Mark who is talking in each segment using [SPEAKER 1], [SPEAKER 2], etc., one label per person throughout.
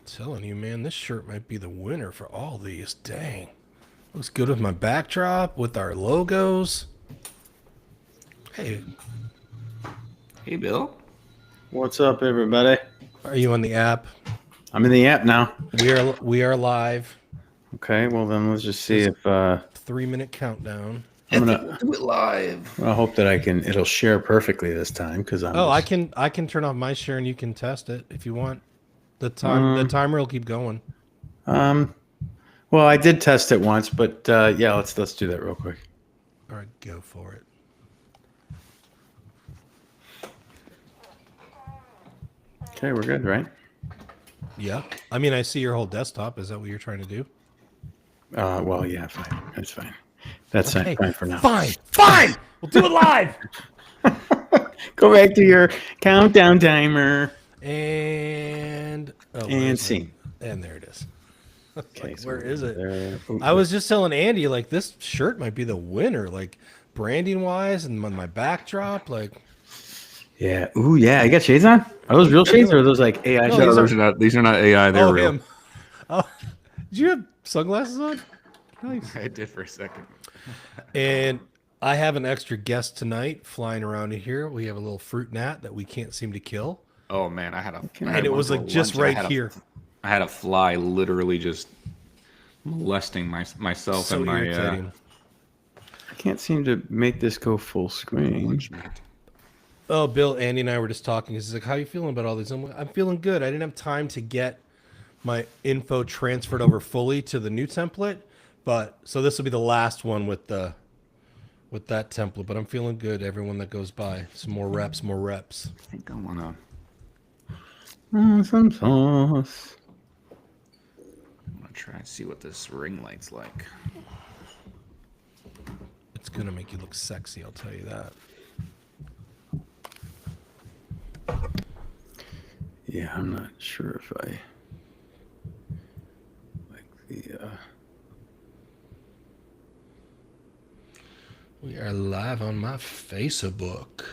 [SPEAKER 1] Telling you, man, this shirt might be the winner for all these. Dang. Looks good with my backdrop, with our logos. Hey,
[SPEAKER 2] Hey, Bill.
[SPEAKER 3] What's up, everybody?
[SPEAKER 1] are you on the app?
[SPEAKER 3] I'm in the app now.
[SPEAKER 1] We are live.
[SPEAKER 3] Okay, well then let's just see
[SPEAKER 1] Just
[SPEAKER 3] if
[SPEAKER 1] 3-minute countdown.
[SPEAKER 3] I'm
[SPEAKER 2] We'll
[SPEAKER 3] gonna.
[SPEAKER 2] do it live.
[SPEAKER 3] I hope that it'll share perfectly this time because I'm.
[SPEAKER 1] Oh,
[SPEAKER 3] just,
[SPEAKER 1] I can turn off my share and you can test it if you want. The timer will keep going.
[SPEAKER 3] Um. Well, I did test it once, but yeah, let's do that real quick.
[SPEAKER 1] All right, go for it.
[SPEAKER 3] Okay, we're good, right?
[SPEAKER 1] Yeah. I mean, I see your whole desktop. Is that what you're trying to do?
[SPEAKER 3] Well, yeah, fine. That's fine. That's
[SPEAKER 1] Okay.
[SPEAKER 3] fine for now.
[SPEAKER 1] Fine. We'll do it live.
[SPEAKER 3] Go back to your countdown timer
[SPEAKER 1] And
[SPEAKER 3] and scene.
[SPEAKER 1] And there it is.
[SPEAKER 3] Okay,
[SPEAKER 1] Like,
[SPEAKER 3] so
[SPEAKER 1] where is it?
[SPEAKER 3] there.
[SPEAKER 1] I was just telling Andy, like, this shirt might be the winner, like, branding wise, and my backdrop, like.
[SPEAKER 3] Yeah. Ooh, yeah. I got shades on. Are those real shades or are those like AI
[SPEAKER 1] No,
[SPEAKER 3] shades?
[SPEAKER 2] These are not AI. They're real.
[SPEAKER 1] Him. Oh, did you have sunglasses on? Nice.
[SPEAKER 2] I did for a second.
[SPEAKER 1] And I have an extra guest tonight flying around in here. We have a little fruit gnat that we can't seem to kill,
[SPEAKER 2] Oh man, I had
[SPEAKER 1] and it
[SPEAKER 2] one
[SPEAKER 1] was
[SPEAKER 2] for
[SPEAKER 1] like just
[SPEAKER 2] lunch.
[SPEAKER 1] right here.
[SPEAKER 2] I had a fly literally just molesting myself
[SPEAKER 1] So
[SPEAKER 2] and my
[SPEAKER 1] irritating.
[SPEAKER 3] I can't seem to make this go full screen.
[SPEAKER 2] lunch meat.
[SPEAKER 1] Oh, Bill, Andy, and I were just talking. He's like, "How you feeling about all these?" I'm like, "I'm feeling good. I didn't have time to get my info transferred over fully to the new template, but so this will be the last one with that template. But I'm feeling good. Everyone that goes by, some more reps, more reps.
[SPEAKER 2] I think I wanna.
[SPEAKER 3] Some sauce.
[SPEAKER 2] I'm gonna try and see what this ring light's like.
[SPEAKER 1] It's gonna make you look sexy. I'll tell you that."
[SPEAKER 3] Yeah, I'm not sure if I like the.
[SPEAKER 1] We are live on my Facebook.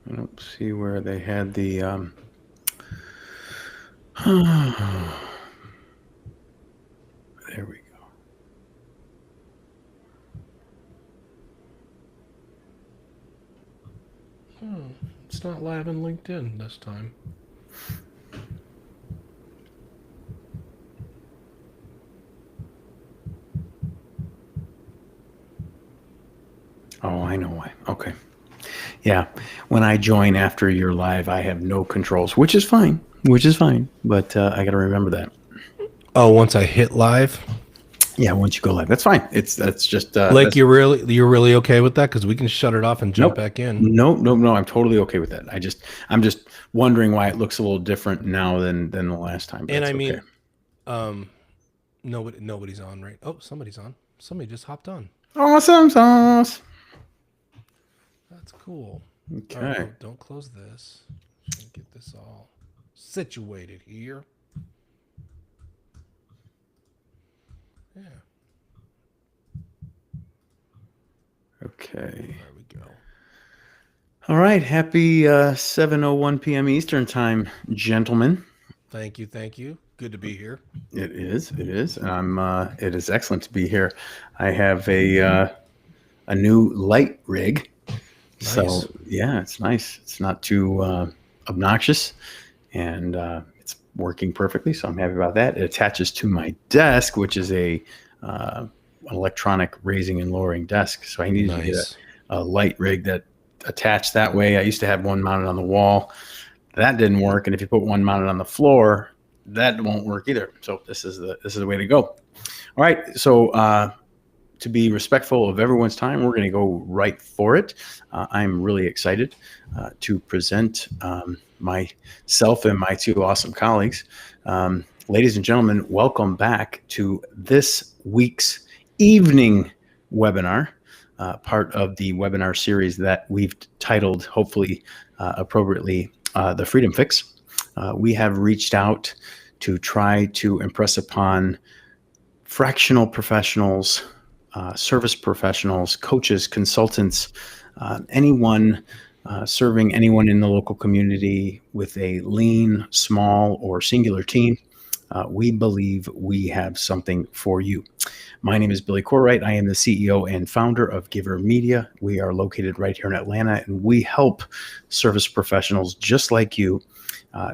[SPEAKER 3] I don't see where they had the. There we go.
[SPEAKER 1] It's not live on LinkedIn this time.
[SPEAKER 3] Oh, I know why. Okay. Yeah, when I join after you're live, I have no controls, which is fine. But I got to remember that.
[SPEAKER 1] Oh, once I hit live,
[SPEAKER 3] Yeah, once you go live, that's fine. That's just
[SPEAKER 1] like
[SPEAKER 3] that's,
[SPEAKER 1] you're really okay with that? Because we can shut it off and jump back in.
[SPEAKER 3] No. I'm totally okay with that. I'm just wondering why it looks a little different now than the last time.
[SPEAKER 1] And I
[SPEAKER 3] okay.
[SPEAKER 1] mean, nobody's on, right? Oh, somebody's on. Somebody just hopped on.
[SPEAKER 3] Awesome sauce.
[SPEAKER 1] That's cool.
[SPEAKER 3] Okay.
[SPEAKER 1] All right, don't close this. Just get this all situated here. Yeah.
[SPEAKER 3] Okay.
[SPEAKER 1] There we go.
[SPEAKER 3] All right. Happy 7:01 p.m. Eastern time, gentlemen.
[SPEAKER 1] Thank you. Good to be here.
[SPEAKER 3] It is. It is excellent to be here. I have a new light rig.
[SPEAKER 1] Nice.
[SPEAKER 3] So yeah, it's nice. It's not too obnoxious, and it's working perfectly. So I'm happy about that. It attaches to my desk, which is an electronic raising and lowering desk. So I needed to get a light rig that attached that way. I used to have one mounted on the wall. That didn't work, and if you put one mounted on the floor, that won't work either. So this is the way to go. All right. So to be respectful of everyone's time, we're going to go right for it. I'm really excited to present myself and my two awesome colleagues. Ladies and gentlemen, welcome back to this week's evening webinar, part of the webinar series that we've titled, hopefully appropriately, The Freedom Fix. We have reached out to try to impress upon fractional professionals service professionals, coaches, consultants, anyone serving anyone in the local community with a lean, small, or singular team, we believe we have something for you. My name is Billy Courtright. I am the CEO and founder of Giver Media. We are located right here in Atlanta, and we help service professionals just like you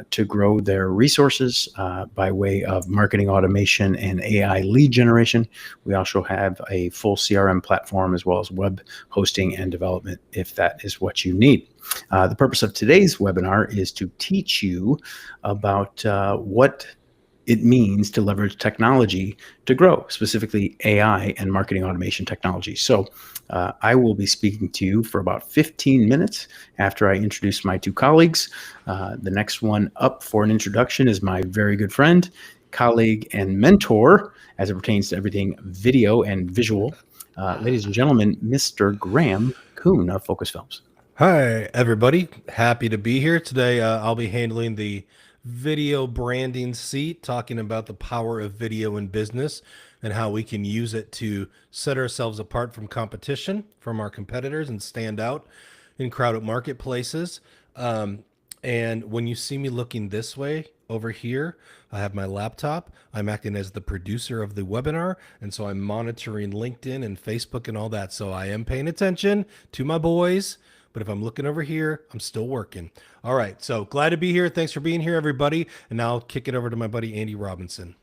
[SPEAKER 3] to grow their resources by way of marketing automation and AI lead generation. We also have a full CRM platform as well as web hosting and development if that is what you need. The purpose of today's webinar is to teach you about what it means to leverage technology to grow, specifically AI and marketing automation technology. So I will be speaking to you for about 15 minutes after I introduce my two colleagues. The next one up for an introduction is my very good friend, colleague, and mentor as it pertains to everything video and visual. Ladies and gentlemen, Mr. Graham Kuhn of Focus Films.
[SPEAKER 1] Hi, everybody. Happy to be here today. I'll be handling the video branding seat, talking about the power of video in business and how we can use it to set ourselves apart from competition, from our competitors, and stand out in crowded marketplaces. And when you see me looking this way over here, I have my laptop. I'm acting as the producer of the webinar, and so I'm monitoring LinkedIn and Facebook and all that. So I am paying attention to my boys. But if I'm looking over here, I'm still working. All right. So glad to be here. Thanks for being here, everybody. And now I'll kick it over to my buddy, Andy Robinson.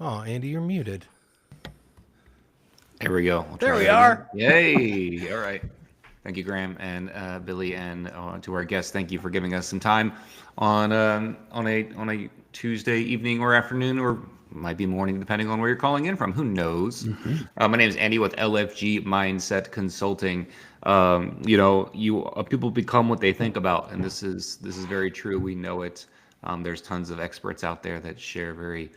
[SPEAKER 1] Oh, Andy, you're muted.
[SPEAKER 2] There we go.
[SPEAKER 1] There we are.
[SPEAKER 2] Yay. All right. Thank you, Graham and Billy, and to our guests. Thank you for giving us some time on a Tuesday evening or afternoon, or might be morning, depending on where you're calling in from. Who knows? My name is Andy with LFG Mindset Consulting. People become what they think about, and this is very true. We know it. There's tons of experts out there that share very,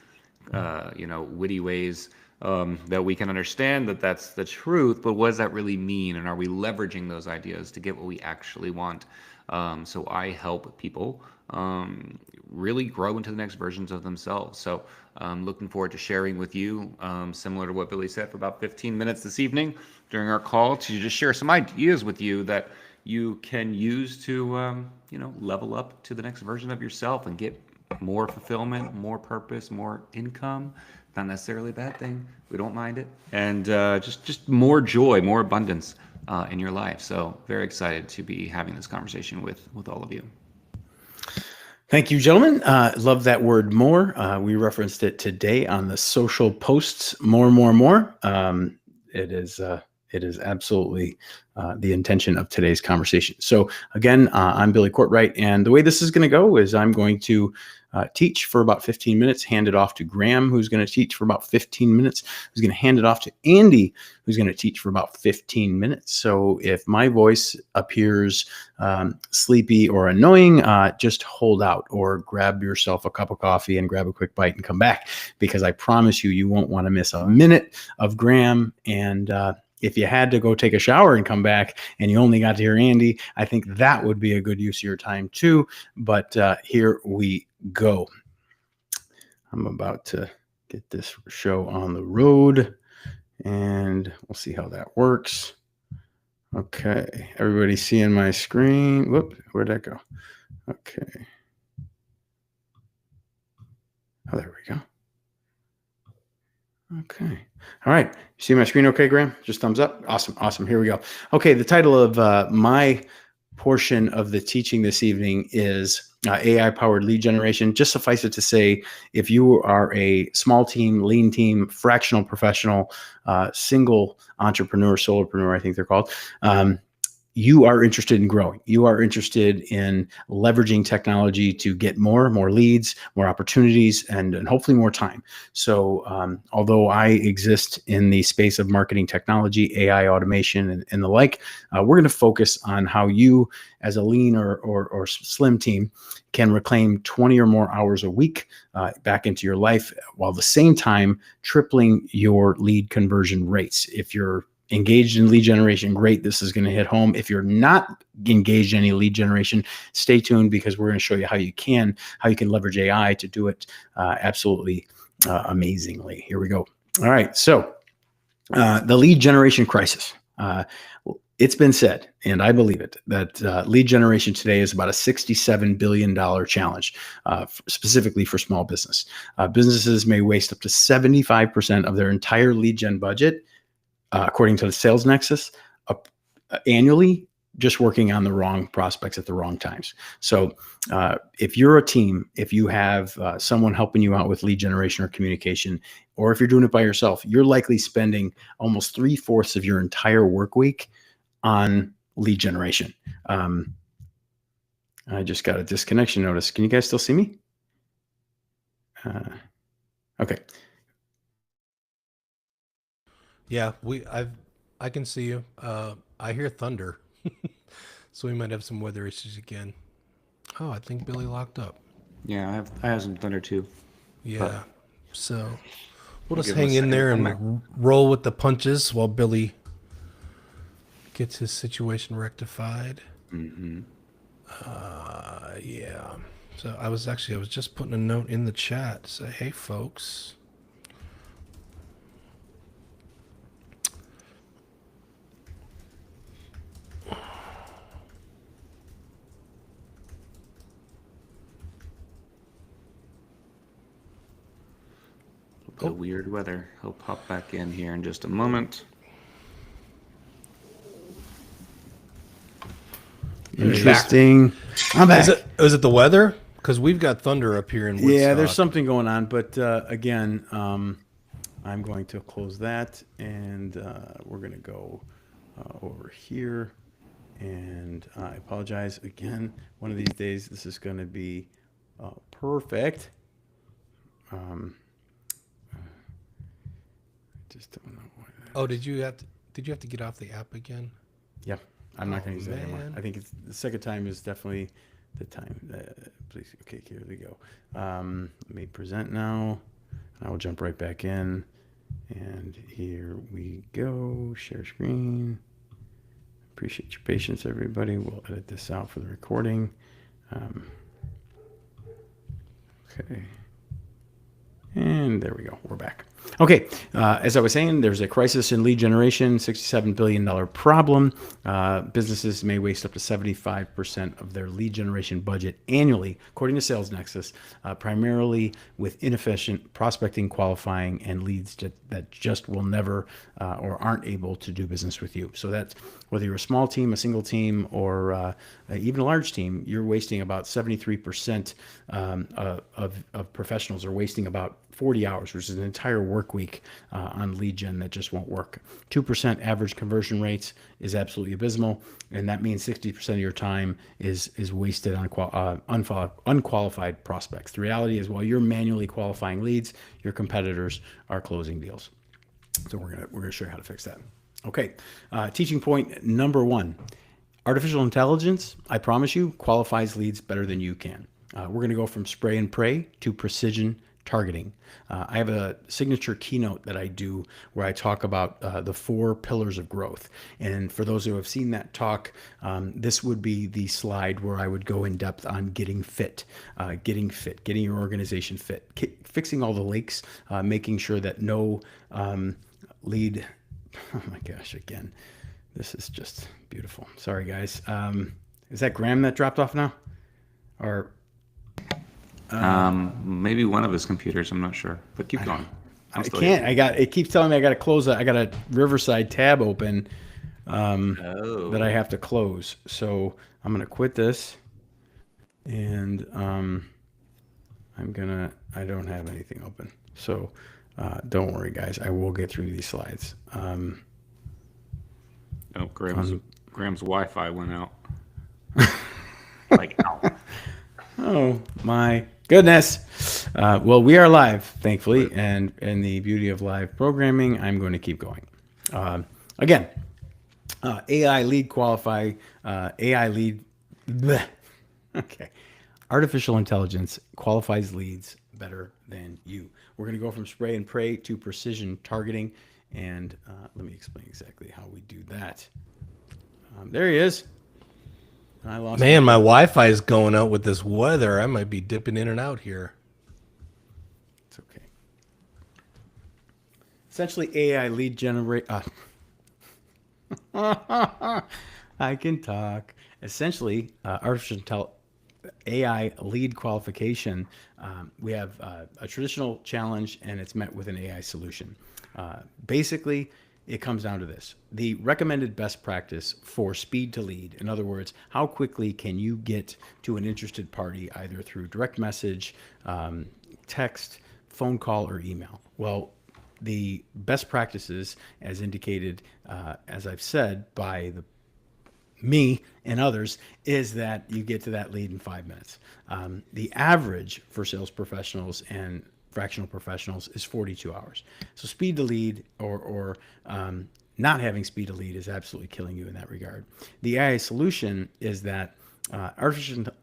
[SPEAKER 2] witty ways that we can understand that that's the truth. But what does that really mean? And are we leveraging those ideas to get what we actually want? So I help people really grow into the next versions of themselves. So I'm looking forward to sharing with you, similar to what Billy said, for about 15 minutes this evening during our call, to just share some ideas with you that you can use to, level up to the next version of yourself and get more fulfillment, more purpose, more income. Not necessarily a bad thing. We don't mind it. And just more joy, more abundance in your life. So very excited to be having this conversation with all of you.
[SPEAKER 3] Thank you, gentlemen. Love that word more. We referenced it today on the social posts, more. It is absolutely the intention of today's conversation. So again, I'm Billy Courtright, and the way this is going to go is I'm going to teach for about 15 minutes, hand it off to Graham, who's going to teach for about 15 minutes, who's going to hand it off to Andy, who's going to teach for about 15 minutes. So if my voice appears sleepy or annoying, just hold out or grab yourself a cup of coffee and grab a quick bite and come back, because I promise you won't want to miss a minute of Graham. And if you had to go take a shower and come back and you only got to hear Andy, I think that would be a good use of your time too. But here we go. I'm about to get this show on the road, and we'll see how that works. Okay, everybody seeing my screen? Whoop, where'd that go? Okay. Oh, there we go. Okay. All right. You see my screen okay, Graham? Just thumbs up. Awesome. Here we go. Okay. The title of my portion of the teaching this evening is AI-powered lead generation. Just suffice it to say, if you are a small team, lean team, fractional professional, single entrepreneur, solopreneur, I think they're called, you are interested in growing. You are interested in leveraging technology to get more leads, more opportunities, and hopefully more time. So although I exist in the space of marketing technology, AI automation, and the like, we're going to focus on how you as a lean or slim team can reclaim 20 or more hours a week back into your life, while at the same time tripling your lead conversion rates. If you're engaged in lead generation, great, this is going to hit home. If you're not engaged in any lead generation, stay tuned, because we're going to show you how you can leverage AI to do it absolutely amazingly. Here we go. All right. So the lead generation crisis. It's been said, and I believe it, that lead generation today is about a $67 billion challenge, specifically for small business. Businesses may waste up to 75% of their entire lead gen budget, according to the Sales Nexus, annually, just working on the wrong prospects at the wrong times. So if you're a team, if you have someone helping you out with lead generation or communication, or if you're doing it by yourself, you're likely spending almost 3/4 of your entire work week on lead generation. I just got a disconnection notice. Can you guys still see me? Okay.
[SPEAKER 1] Yeah, I can see you. I hear thunder, so we might have some weather issues again. Oh, I think Billy locked up.
[SPEAKER 2] Yeah, I have some thunder too.
[SPEAKER 1] Yeah, so we'll just
[SPEAKER 2] give him a
[SPEAKER 1] hang in
[SPEAKER 2] second
[SPEAKER 1] there
[SPEAKER 2] to come
[SPEAKER 1] and roll with the punches while Billy gets his situation rectified.
[SPEAKER 2] Mm-hmm.
[SPEAKER 1] Yeah. So I was just putting a note in the chat to say, hey, folks.
[SPEAKER 2] The weird weather. He'll pop back in here in just a moment.
[SPEAKER 3] Interesting. I'm back.
[SPEAKER 1] Is it the weather? Because we've got thunder up here in Woodstock.
[SPEAKER 3] Yeah, there's something going on, but again, I'm going to close that, and we're going to go over here. And I apologize again. One of these days, this is going to be perfect. Just don't know why.
[SPEAKER 1] Did you have to get off the app again?
[SPEAKER 3] Yeah, I'm not going to use that anymore.
[SPEAKER 1] Man.
[SPEAKER 3] I think the second time is definitely the time. Please, okay, here we go. Let me present now. I will jump right back in, and here we go. Share screen. Appreciate your patience, everybody. We'll edit this out for the recording. Okay. And there we go. We're back. Okay. As I was saying, there's a crisis in lead generation, $67 billion problem. Businesses may waste up to 75% of their lead generation budget annually, according to Sales Nexus, primarily with inefficient prospecting, qualifying, and leads that just will never or aren't able to do business with you. So that's whether you're a small team, a single team, or even a large team, you're wasting about 73% of professionals are wasting about 40 hours, which is an entire work week on lead gen that just won't work. 2% average conversion rates is absolutely abysmal, and that means 60% of your time is wasted on unqualified prospects. The reality is, while you're manually qualifying leads, your competitors are closing deals. So we're gonna show you how to fix that. Okay, teaching point number 1. Artificial intelligence, I promise you, qualifies leads better than you can. We're going to go from spray and pray to precision targeting. I have a signature keynote that I do where I talk about the 4 pillars of growth. And for those who have seen that talk, this would be the slide where I would go in depth on getting getting your organization fit, fixing all the leaks, making sure that no lead. Oh my gosh, again, this is just beautiful. Sorry, guys. Is that Graham that dropped off now? Or
[SPEAKER 2] maybe one of his computers. I'm not sure, but keep going.
[SPEAKER 3] I can't. It keeps telling me I got to close. I got a Riverside tab open that I have to close. So I'm gonna quit this, and I don't have anything open. So don't worry, guys. I will get through these slides.
[SPEAKER 2] Graham's Wi-Fi went out. Like, ow.
[SPEAKER 3] Oh my goodness. Well, we are live, thankfully, and in the beauty of live programming, I'm going to keep going. Again, AI lead qualify, AI lead. Bleh. Okay. Artificial intelligence qualifies leads better than you. We're going to go from spray and pray to precision targeting. And let me explain exactly how we do that. There he is. I lost
[SPEAKER 1] Man, my Wi-Fi is going out with this weather. I might be dipping in and out here.
[SPEAKER 3] It's okay. Essentially, AI lead generate. I can talk. Essentially, AI lead qualification. We have a traditional challenge, and it's met with an AI solution. Basically, it comes down to this: the recommended best practice for speed to lead. In other words, how quickly can you get to an interested party, either through direct message, text, phone call, or email? Well, the best practices, as indicated, as I've said, by me and others, is that you get to that lead in 5 minutes. The average for sales professionals and fractional professionals is 42 hours. So speed to lead or not having speed to lead is absolutely killing you in that regard. The AI solution is that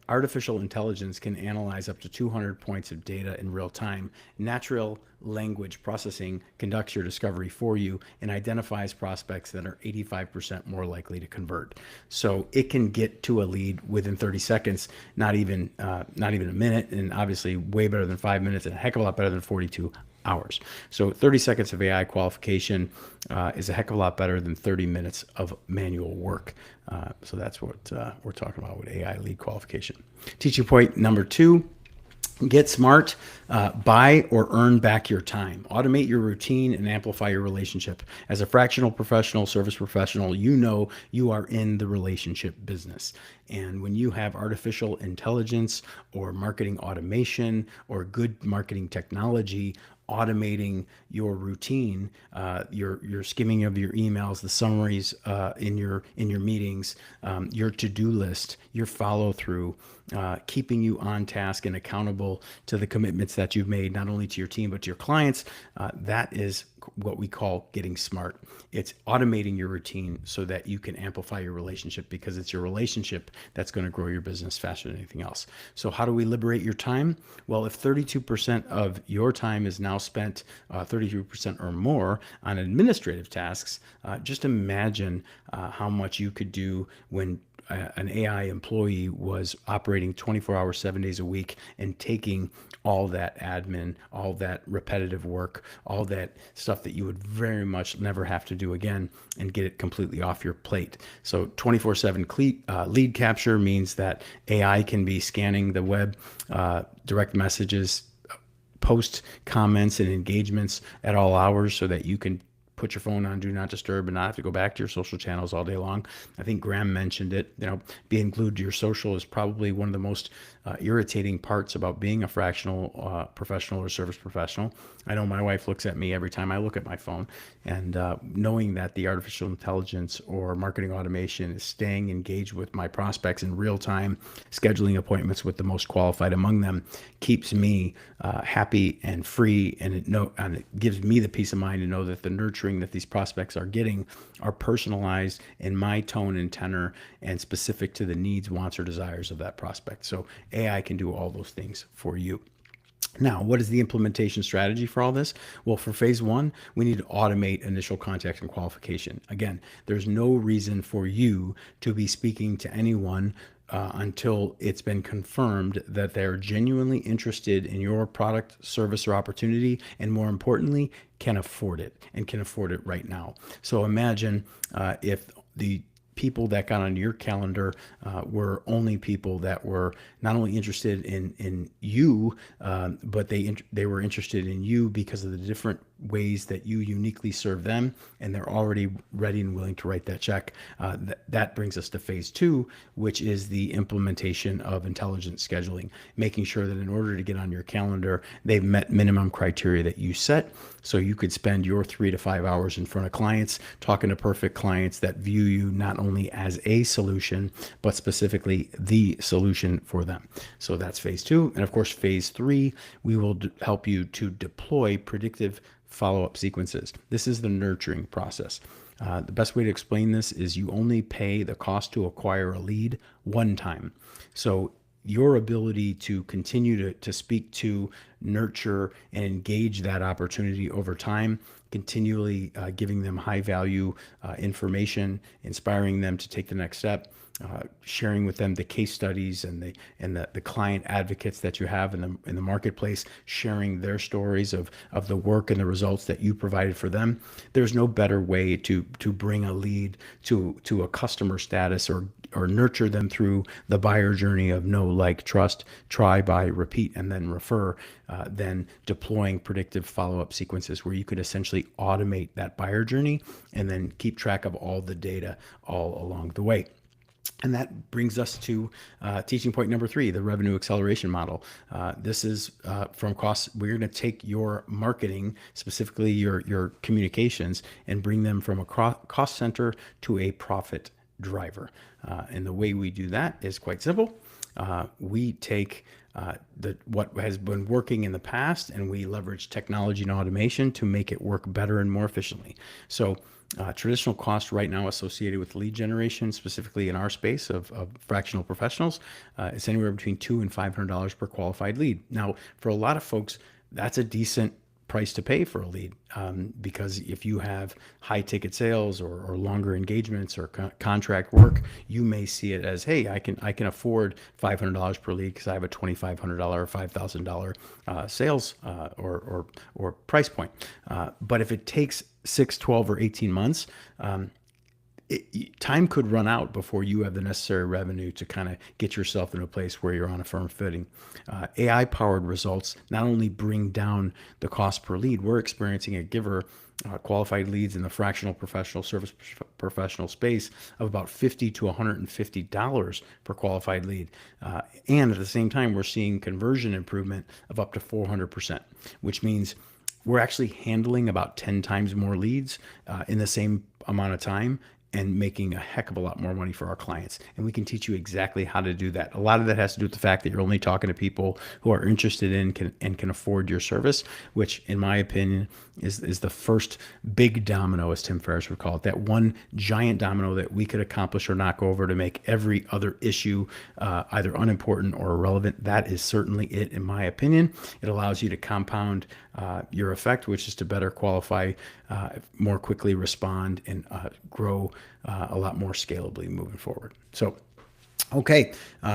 [SPEAKER 3] artificial intelligence can analyze up to 200 points of data in real time. Natural language processing conducts your discovery for you and identifies prospects that are 85% more likely to convert. So it can get to a lead within 30 seconds, not even a minute, and obviously way better than 5 minutes and a heck of a lot better than 42 hours. So 30 seconds of AI qualification is a heck of a lot better than 30 minutes of manual work. So that's what we're talking about with AI lead qualification. Teaching point number 2, get smart, buy or earn back your time. Automate your routine and amplify your relationship. As a fractional professional, service professional, you know you are in the relationship business. And when you have artificial intelligence or marketing automation or good marketing technology automating your routine, your skimming of your emails, the summaries in your meetings, your to-do list, your follow-through, keeping you on task and accountable to the commitments that you've made, not only to your team but to your clients. That is what we call getting smart. It's automating your routine so that you can amplify your relationship, because it's your relationship that's going to grow your business faster than anything else. So how do we liberate your time? Well, if 32% of your time is now spent, 32% or more, on administrative tasks, just imagine how much you could do when an AI employee was operating 24 hours, 7 days a week, and taking all that admin, all that repetitive work, all that stuff that you would very much never have to do again, and get it completely off your plate. So 24/7 lead capture means that AI can be scanning the web, direct messages, post comments and engagements at all hours, so that you can put your phone on do not disturb and not have to go back to your social channels all day long. I think Graham mentioned it. Being glued to your social is probably one of the most irritating parts about being a fractional professional or service professional. I know my wife looks at me every time I look at my phone, and knowing that the artificial intelligence or marketing automation is staying engaged with my prospects in real time, scheduling appointments with the most qualified among them, keeps me happy and free, and it gives me the peace of mind to know that the nurturing that these prospects are getting are personalized in my tone and tenor and specific to the needs, wants, or desires of that prospect. So AI can do all those things for you. Now, what is the implementation strategy for all this? Well, for phase 1, we need to automate initial contact and qualification. Again, there's no reason for you to be speaking to anyone until it's been confirmed that they're genuinely interested in your product, service, or opportunity, and more importantly, can afford it, and can afford it right now. So imagine if the people that got on your calendar were only people that were not only interested in you, but they were interested in you because of the different ways that you uniquely serve them, and they're already ready and willing to write that check. That brings us to phase 2, which is the implementation of intelligent scheduling, making sure that in order to get on your calendar, they've met minimum criteria that you set, so you could spend your 3 to 5 hours in front of clients, talking to perfect clients that view you not only as a solution, but specifically the solution for them. So that's phase 2. And of course, phase 3, we will help you to deploy predictive follow-up sequences. This is the nurturing process. The best way to explain this is you only pay the cost to acquire a lead one time. So your ability to continue to speak to, nurture, and engage that opportunity over time, continually giving them high value information, inspiring them to take the next step, sharing with them the case studies and the client advocates that you have in the marketplace, sharing their stories of the work and the results that you provided for them. There's no better way to bring a lead to a customer status or nurture them through the buyer journey of know, like, trust, try, buy, repeat, and then refer, than deploying predictive follow-up sequences where you could essentially automate that buyer journey and then keep track of all the data all along the way. And that brings us to teaching point number 3, the revenue acceleration model. This is from costs. We're going to take your marketing, specifically your communications, and bring them from a cost center to a profit driver. And the way we do that is quite simple. We take what has been working in the past, and we leverage technology and automation to make it work better and more efficiently. So traditional costs right now associated with lead generation, specifically in our space of fractional professionals, it's anywhere between $200 and $500 per qualified lead. Now, for a lot of folks, that's a decent price to pay for a lead, because if you have high ticket sales or longer engagements or contract work, you may see it as, hey, I can afford $500 per lead because I have a $2,500 or $5,000 sales or price point. But if it takes 6, 12, or 18 months, time could run out before you have the necessary revenue to kind of get yourself in a place where you're on a firm footing. AI-powered results not only bring down the cost per lead. We're experiencing a giver qualified leads in the fractional professional service professional space of about $50 to $150 per qualified lead. And at the same time, we're seeing conversion improvement of up to 400%, which means we're actually handling about 10 times more leads in the same amount of time and making a heck of a lot more money for our clients. And we can teach you exactly how to do that. A lot of that has to do with the fact that you're only talking to people who are interested in and can afford your service, which in my opinion is the first big domino, as Tim Ferriss would call it, that one giant domino that we could accomplish or knock over to make every other issue either unimportant or irrelevant. That is certainly it, in my opinion. It allows you to compound your effect, which is to better qualify, more quickly respond, and grow a lot more scalably moving forward. So, okay,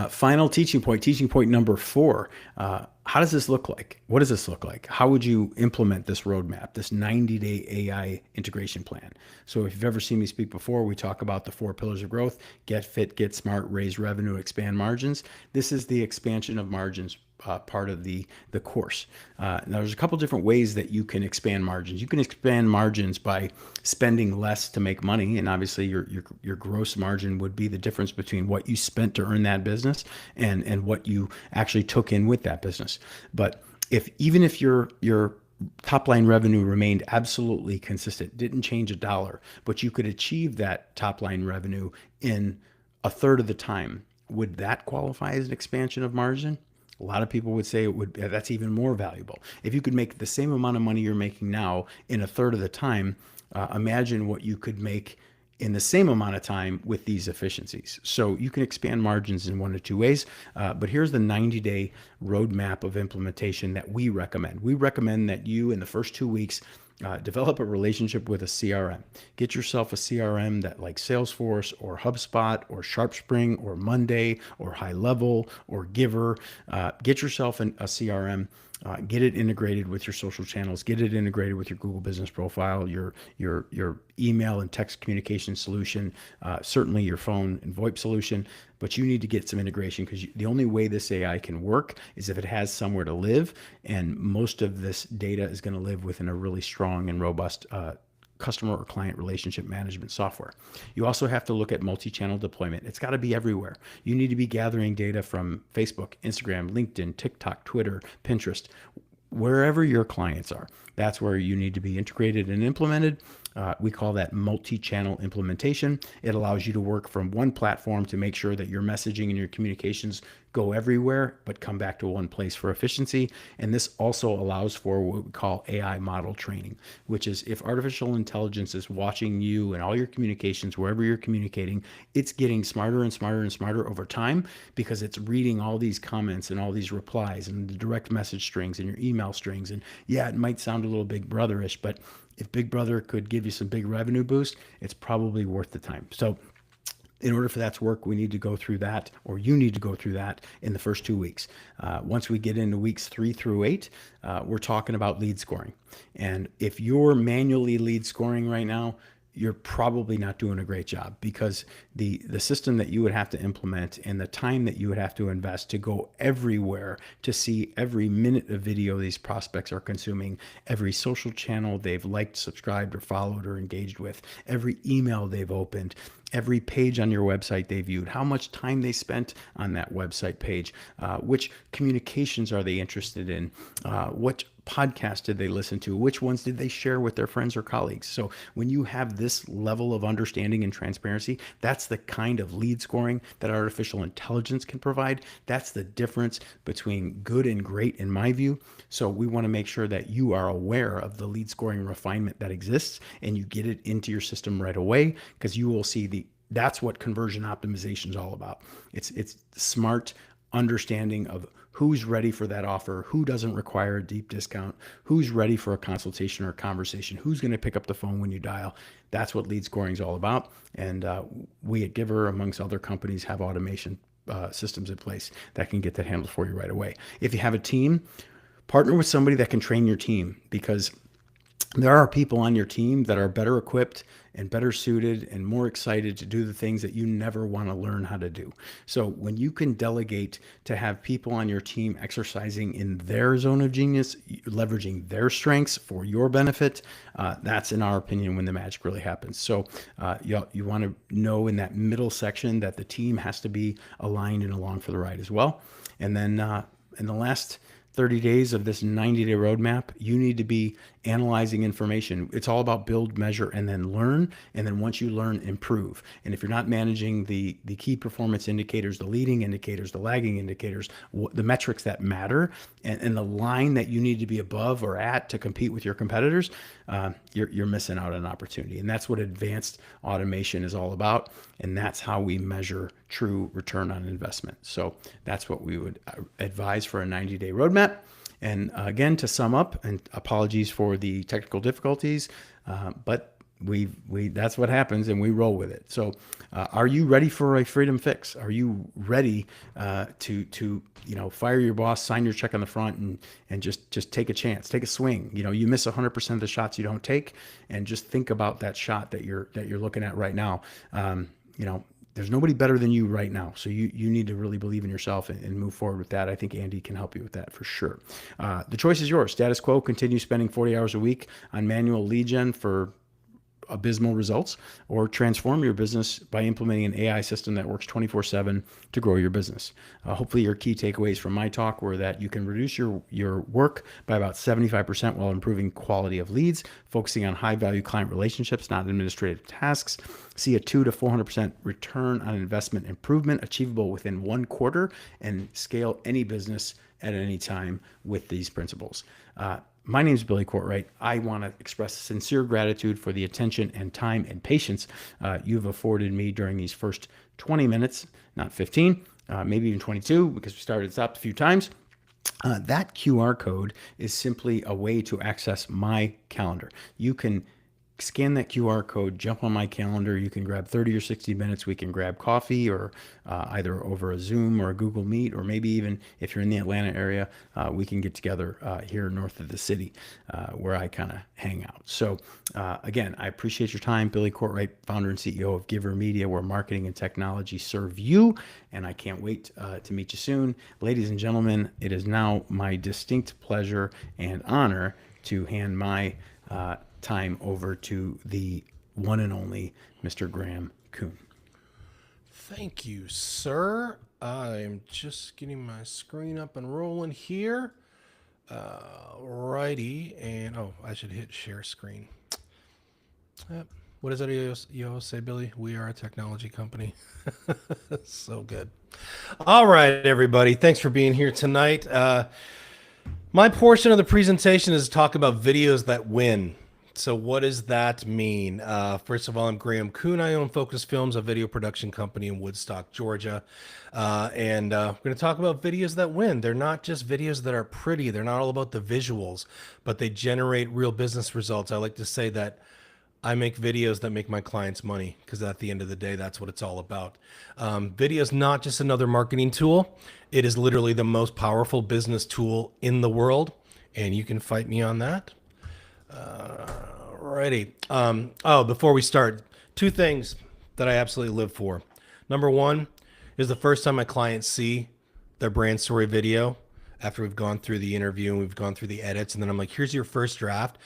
[SPEAKER 3] final teaching point number 4. How does this look like? What does this look like? How would you implement this roadmap, this 90-day AI integration plan? So if you've ever seen me speak before, we talk about the 4 pillars of growth: get fit, get smart, raise revenue, expand margins. This is the expansion of margins part of the course. Now, there's a couple different ways that you can expand margins. You can expand margins by spending less to make money, and obviously your gross margin would be the difference between what you spent to earn that business and what you actually took in with that business. But even if your top line revenue remained absolutely consistent, didn't change a dollar, but you could achieve that top line revenue in a third of the time, would that qualify as an expansion of margin? A lot of people would say it would. That's even more valuable. If you could make the same amount of money you're making now in a third of the time, imagine what you could make in the same amount of time with these efficiencies. So you can expand margins in 1 or 2 ways. But here's the 90-day roadmap of implementation that we recommend. We recommend that you, in the first 2 weeks, develop a relationship with a CRM. Get yourself a CRM that, like Salesforce or HubSpot or SharpSpring or Monday or High Level or Giver. Get yourself a CRM. Get it integrated with your social channels. Get it integrated with your Google Business Profile, your email and text communication solution, certainly your phone and VoIP solution. But you need to get some integration, because the only way this AI can work is if it has somewhere to live, and most of this data is going to live within a really strong and robust customer or client relationship management software. You also have to look at multi-channel deployment. It's got to be everywhere. You need to be gathering data from Facebook, Instagram, LinkedIn, TikTok, Twitter, Pinterest, wherever your clients are. That's where you need to be integrated and implemented. We call that multi-channel implementation. It allows you to work from one platform to make sure that your messaging and your communications go everywhere, but come back to one place for efficiency. And this also allows for what we call AI model training, which is if artificial intelligence is watching you and all your communications, wherever you're communicating, it's getting smarter and smarter and smarter over time because it's reading all these comments and all these replies and the direct message strings and your email strings. And yeah, it might sound a little Big Brother-ish, but if Big Brother could give you some big revenue boost, it's probably worth the time. So in order for that to work, we need to go through that, or you need to go through that in the first 2 weeks. Once we get into weeks 3 through 8, we're talking about lead scoring. And if you're manually lead scoring right now, you're probably not doing a great job because the system that you would have to implement and the time that you would have to invest to go everywhere to see every minute of video these prospects are consuming, every social channel they've liked, subscribed, or followed or engaged with, every email they've opened, every page on your website they viewed, how much time they spent on that website page, which communications are they interested in, what podcast did they listen to, which ones did they share with their friends or colleagues. So when you have this level of understanding and transparency, that's the kind of lead scoring that artificial intelligence can provide. That's the difference between good and great in my view. So we want to make sure that you are aware of the lead scoring refinement that exists and you get it into your system right away, because you will see that's what conversion optimization is all about. It's smart understanding of who's ready for that offer, who doesn't require a deep discount, who's ready for a consultation or a conversation, who's going to pick up the phone when you dial. That's what lead scoring is all about. And we at Giver, amongst other companies, have automation systems in place that can get that handled for you right away. If you have a team, partner with somebody that can train your team, because there are people on your team that are better equipped and better suited and more excited to do the things that you never want to learn how to do. So when you can delegate to have people on your team exercising in their zone of genius, leveraging their strengths for your benefit, that's, in our opinion, when the magic really happens. So you want to know in that middle section that the team has to be aligned and along for the ride as well. And then in the last 30 days of this 90-day roadmap, you need to be analyzing information. It's all about build, measure, and then learn. And then once you learn, improve. And if you're not managing the key performance indicators, the leading indicators, the lagging indicators, the metrics that matter, and the line that you need to be above or at to compete with your competitors, you're missing out on an opportunity. And that's what advanced automation is all about. And that's how we measure true return on investment. So that's what we would advise for a 90-day roadmap. And again, to sum up, and apologies for the technical difficulties, but that's what happens, and we roll with it. So are you ready for a freedom fix? Are you ready to fire your boss, sign your check on the front, and just take a chance, take a swing? You miss 100% of the shots you don't take, and just think about that shot that you're looking at right now. There's nobody better than you right now. So you need to really believe in yourself and move forward with that. I think Andy can help you with that for sure. The choice is yours. Status quo, continue spending 40 hours a week on manual lead gen for abysmal results, or transform your business by implementing an AI system that works 24/7 to grow your business. Hopefully your key takeaways from my talk were that you can reduce your work by about 75% while improving quality of leads, focusing on high value client relationships, not administrative tasks. See a 200 to 400% return on investment improvement achievable within 1 quarter, and scale any business at any time with these principles. My name is Billy Courtright. I want to express sincere gratitude for the attention and time and patience you've afforded me during these first 20 minutes, not 15, maybe even 22, because we started and stopped a few times. That QR code is simply a way to access my calendar. You can scan that QR code, jump on my calendar. You can grab 30 or 60 minutes. We can grab coffee, or either over a Zoom or a Google Meet, or maybe even if you're in the Atlanta area, we can get together here north of the city where I kind of hang out. So again, I appreciate your time. Billy Courtright, founder and CEO of Giver Media, where marketing and technology serve you. And I can't wait to meet you soon. Ladies and gentlemen, it is now my distinct pleasure and honor to hand my time over to the one and only Mr. Graham Kuhn.
[SPEAKER 1] Thank you, sir. I'm just getting my screen up and rolling here. Righty, and I should hit share screen. Yep, What is it you always say, Billy? We are a technology company. So good. All right, everybody. Thanks for being here tonight. My portion of the presentation is to talk about videos that win. So what does that mean? First of all, I'm Graham Kuhn. I own Focus Films, a video production company in Woodstock, Georgia. And we're going to talk about videos that win. They're not just videos that are pretty. They're not all about the visuals, but they generate real business results. I like to say that I make videos that make my clients money because at the end of the day, that's what it's all about. Video is not just another marketing tool. It is literally the most powerful business tool in the world. And you can fight me on that. Alrighty. Before we start, two things that I absolutely live for. Number one is the first time my clients see their brand story video after we've gone through the interview and we've gone through the edits. And then I'm like, here's your first draft.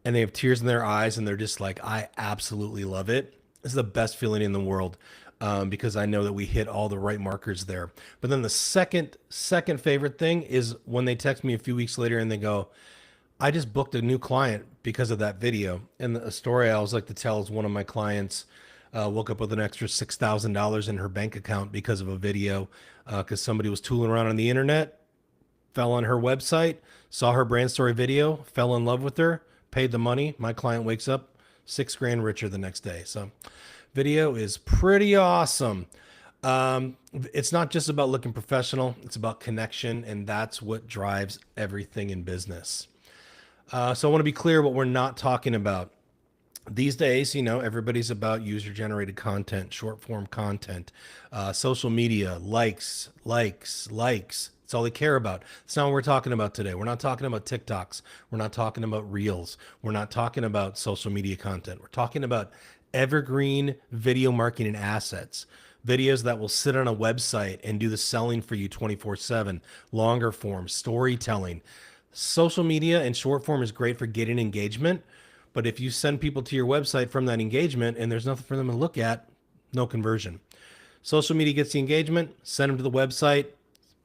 [SPEAKER 1] And they have tears in their eyes and they're just like, I absolutely love it. This is the best feeling in the world because I know that we hit all the right markers there. But then the second favorite thing is when they text me a few weeks later and they go, I just booked a new client because of that video. And a story I always like to tell is one of my clients woke up with an extra $6,000 in her bank account because of a video because somebody was tooling around on the internet, fell on her website, saw her brand story video, fell in love with her, paid the money. My client wakes up $6,000 richer the next day. So video is pretty awesome. It's not just about looking professional. It's about connection. And that's what drives everything in business. So I want to be clear what we're not talking about. These days, everybody's about user-generated content, short-form content, social media, likes. That's all they care about. That's not what we're talking about today. We're not talking about TikToks. We're not talking about Reels. We're not talking about social media content. We're talking about evergreen video marketing assets, videos that will sit on a website and do the selling for you 24/7, longer form, storytelling. Social media and short form is great for getting engagement. But if you send people to your website from that engagement and there's nothing for them to look at, no conversion. Social media gets the engagement, send them to the website,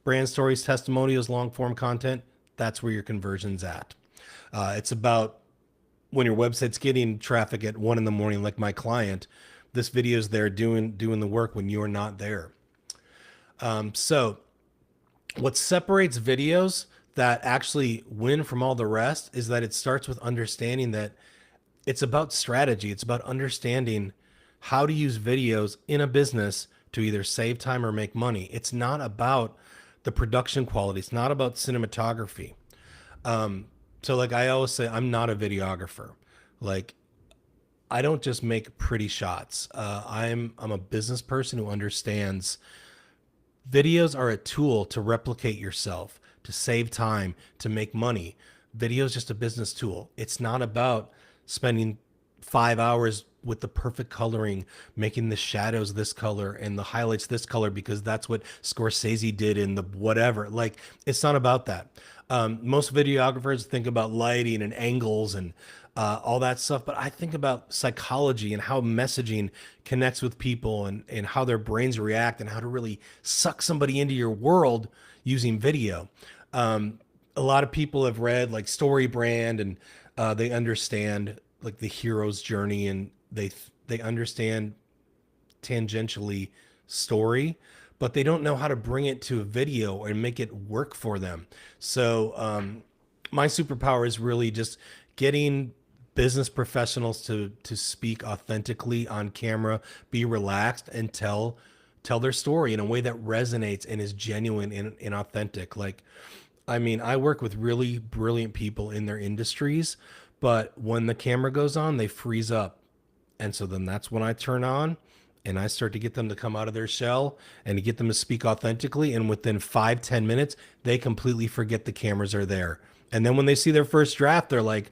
[SPEAKER 1] brand stories, testimonials, long form content. That's where your conversion's at. It's about when your website's getting traffic at 1 a.m, like my client, this video is there doing the work when you're not there. So what separates videos that actually win from all the rest is that it starts with understanding that it's about strategy. It's about understanding how to use videos in a business to either save time or make money. It's not about the production quality. It's not about cinematography. So like I always say, I'm not a videographer. Like I don't just make pretty shots. I'm a business person who understands videos are a tool to replicate yourself, to save time, to make money. Video is just a business tool. It's not about spending 5 hours with the perfect coloring, making the shadows this color and the highlights this color because that's what Scorsese did in the whatever. Like, it's not about that. Most videographers think about lighting and angles and all that stuff, but I think about psychology and how messaging connects with people and how their brains react and how to really suck somebody into your world using video. A lot of people have read like Story Brand and they understand like the hero's journey and they understand tangentially story, but they don't know how to bring it to a video and make it work for them. So my superpower is really just getting business professionals to speak authentically on camera, be relaxed, and tell their story in a way that resonates and is genuine and authentic. Like, I mean, I work with really brilliant people in their industries, but when the camera goes on, they freeze up. And so then that's when I turn on and I start to get them to come out of their shell and to get them to speak authentically. And within 5-10 minutes, they completely forget the cameras are there. And then when they see their first draft, they're like,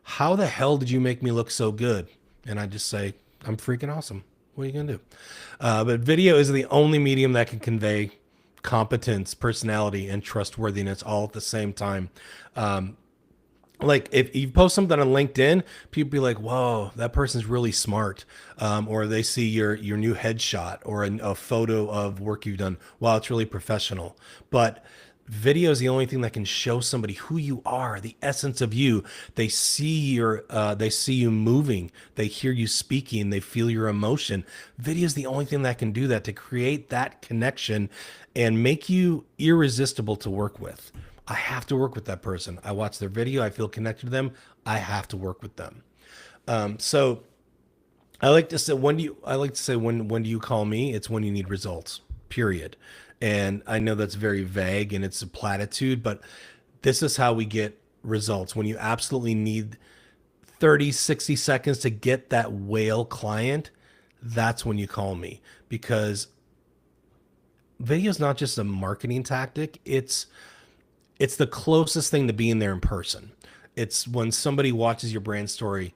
[SPEAKER 1] how the hell did you make me look so good? And I just say, I'm freaking awesome. What are you going to do? But video is the only medium that can convey competence, personality, and trustworthiness all at the same time. Like if you post something on LinkedIn, people be like, whoa, that person's really smart. Or they see your new headshot or a photo of work you've done. Wow, it's really professional. But Video is the only thing that can show somebody who you are, the essence of you. They see you moving, they hear you speaking, they feel your emotion. Video is the only thing that can do that, to create that connection and make you irresistible to work with. I have to work with that person. I watch their video, I feel connected to them. I have to work with them. So I like to say, when do you call me? It's when you need results, period. And I know that's very vague and it's a platitude, but this is how we get results. When you absolutely need 30, 60 seconds to get that whale client, that's when you call me, because video is not just a marketing tactic. It's the closest thing to being there in person. It's when somebody watches your brand story,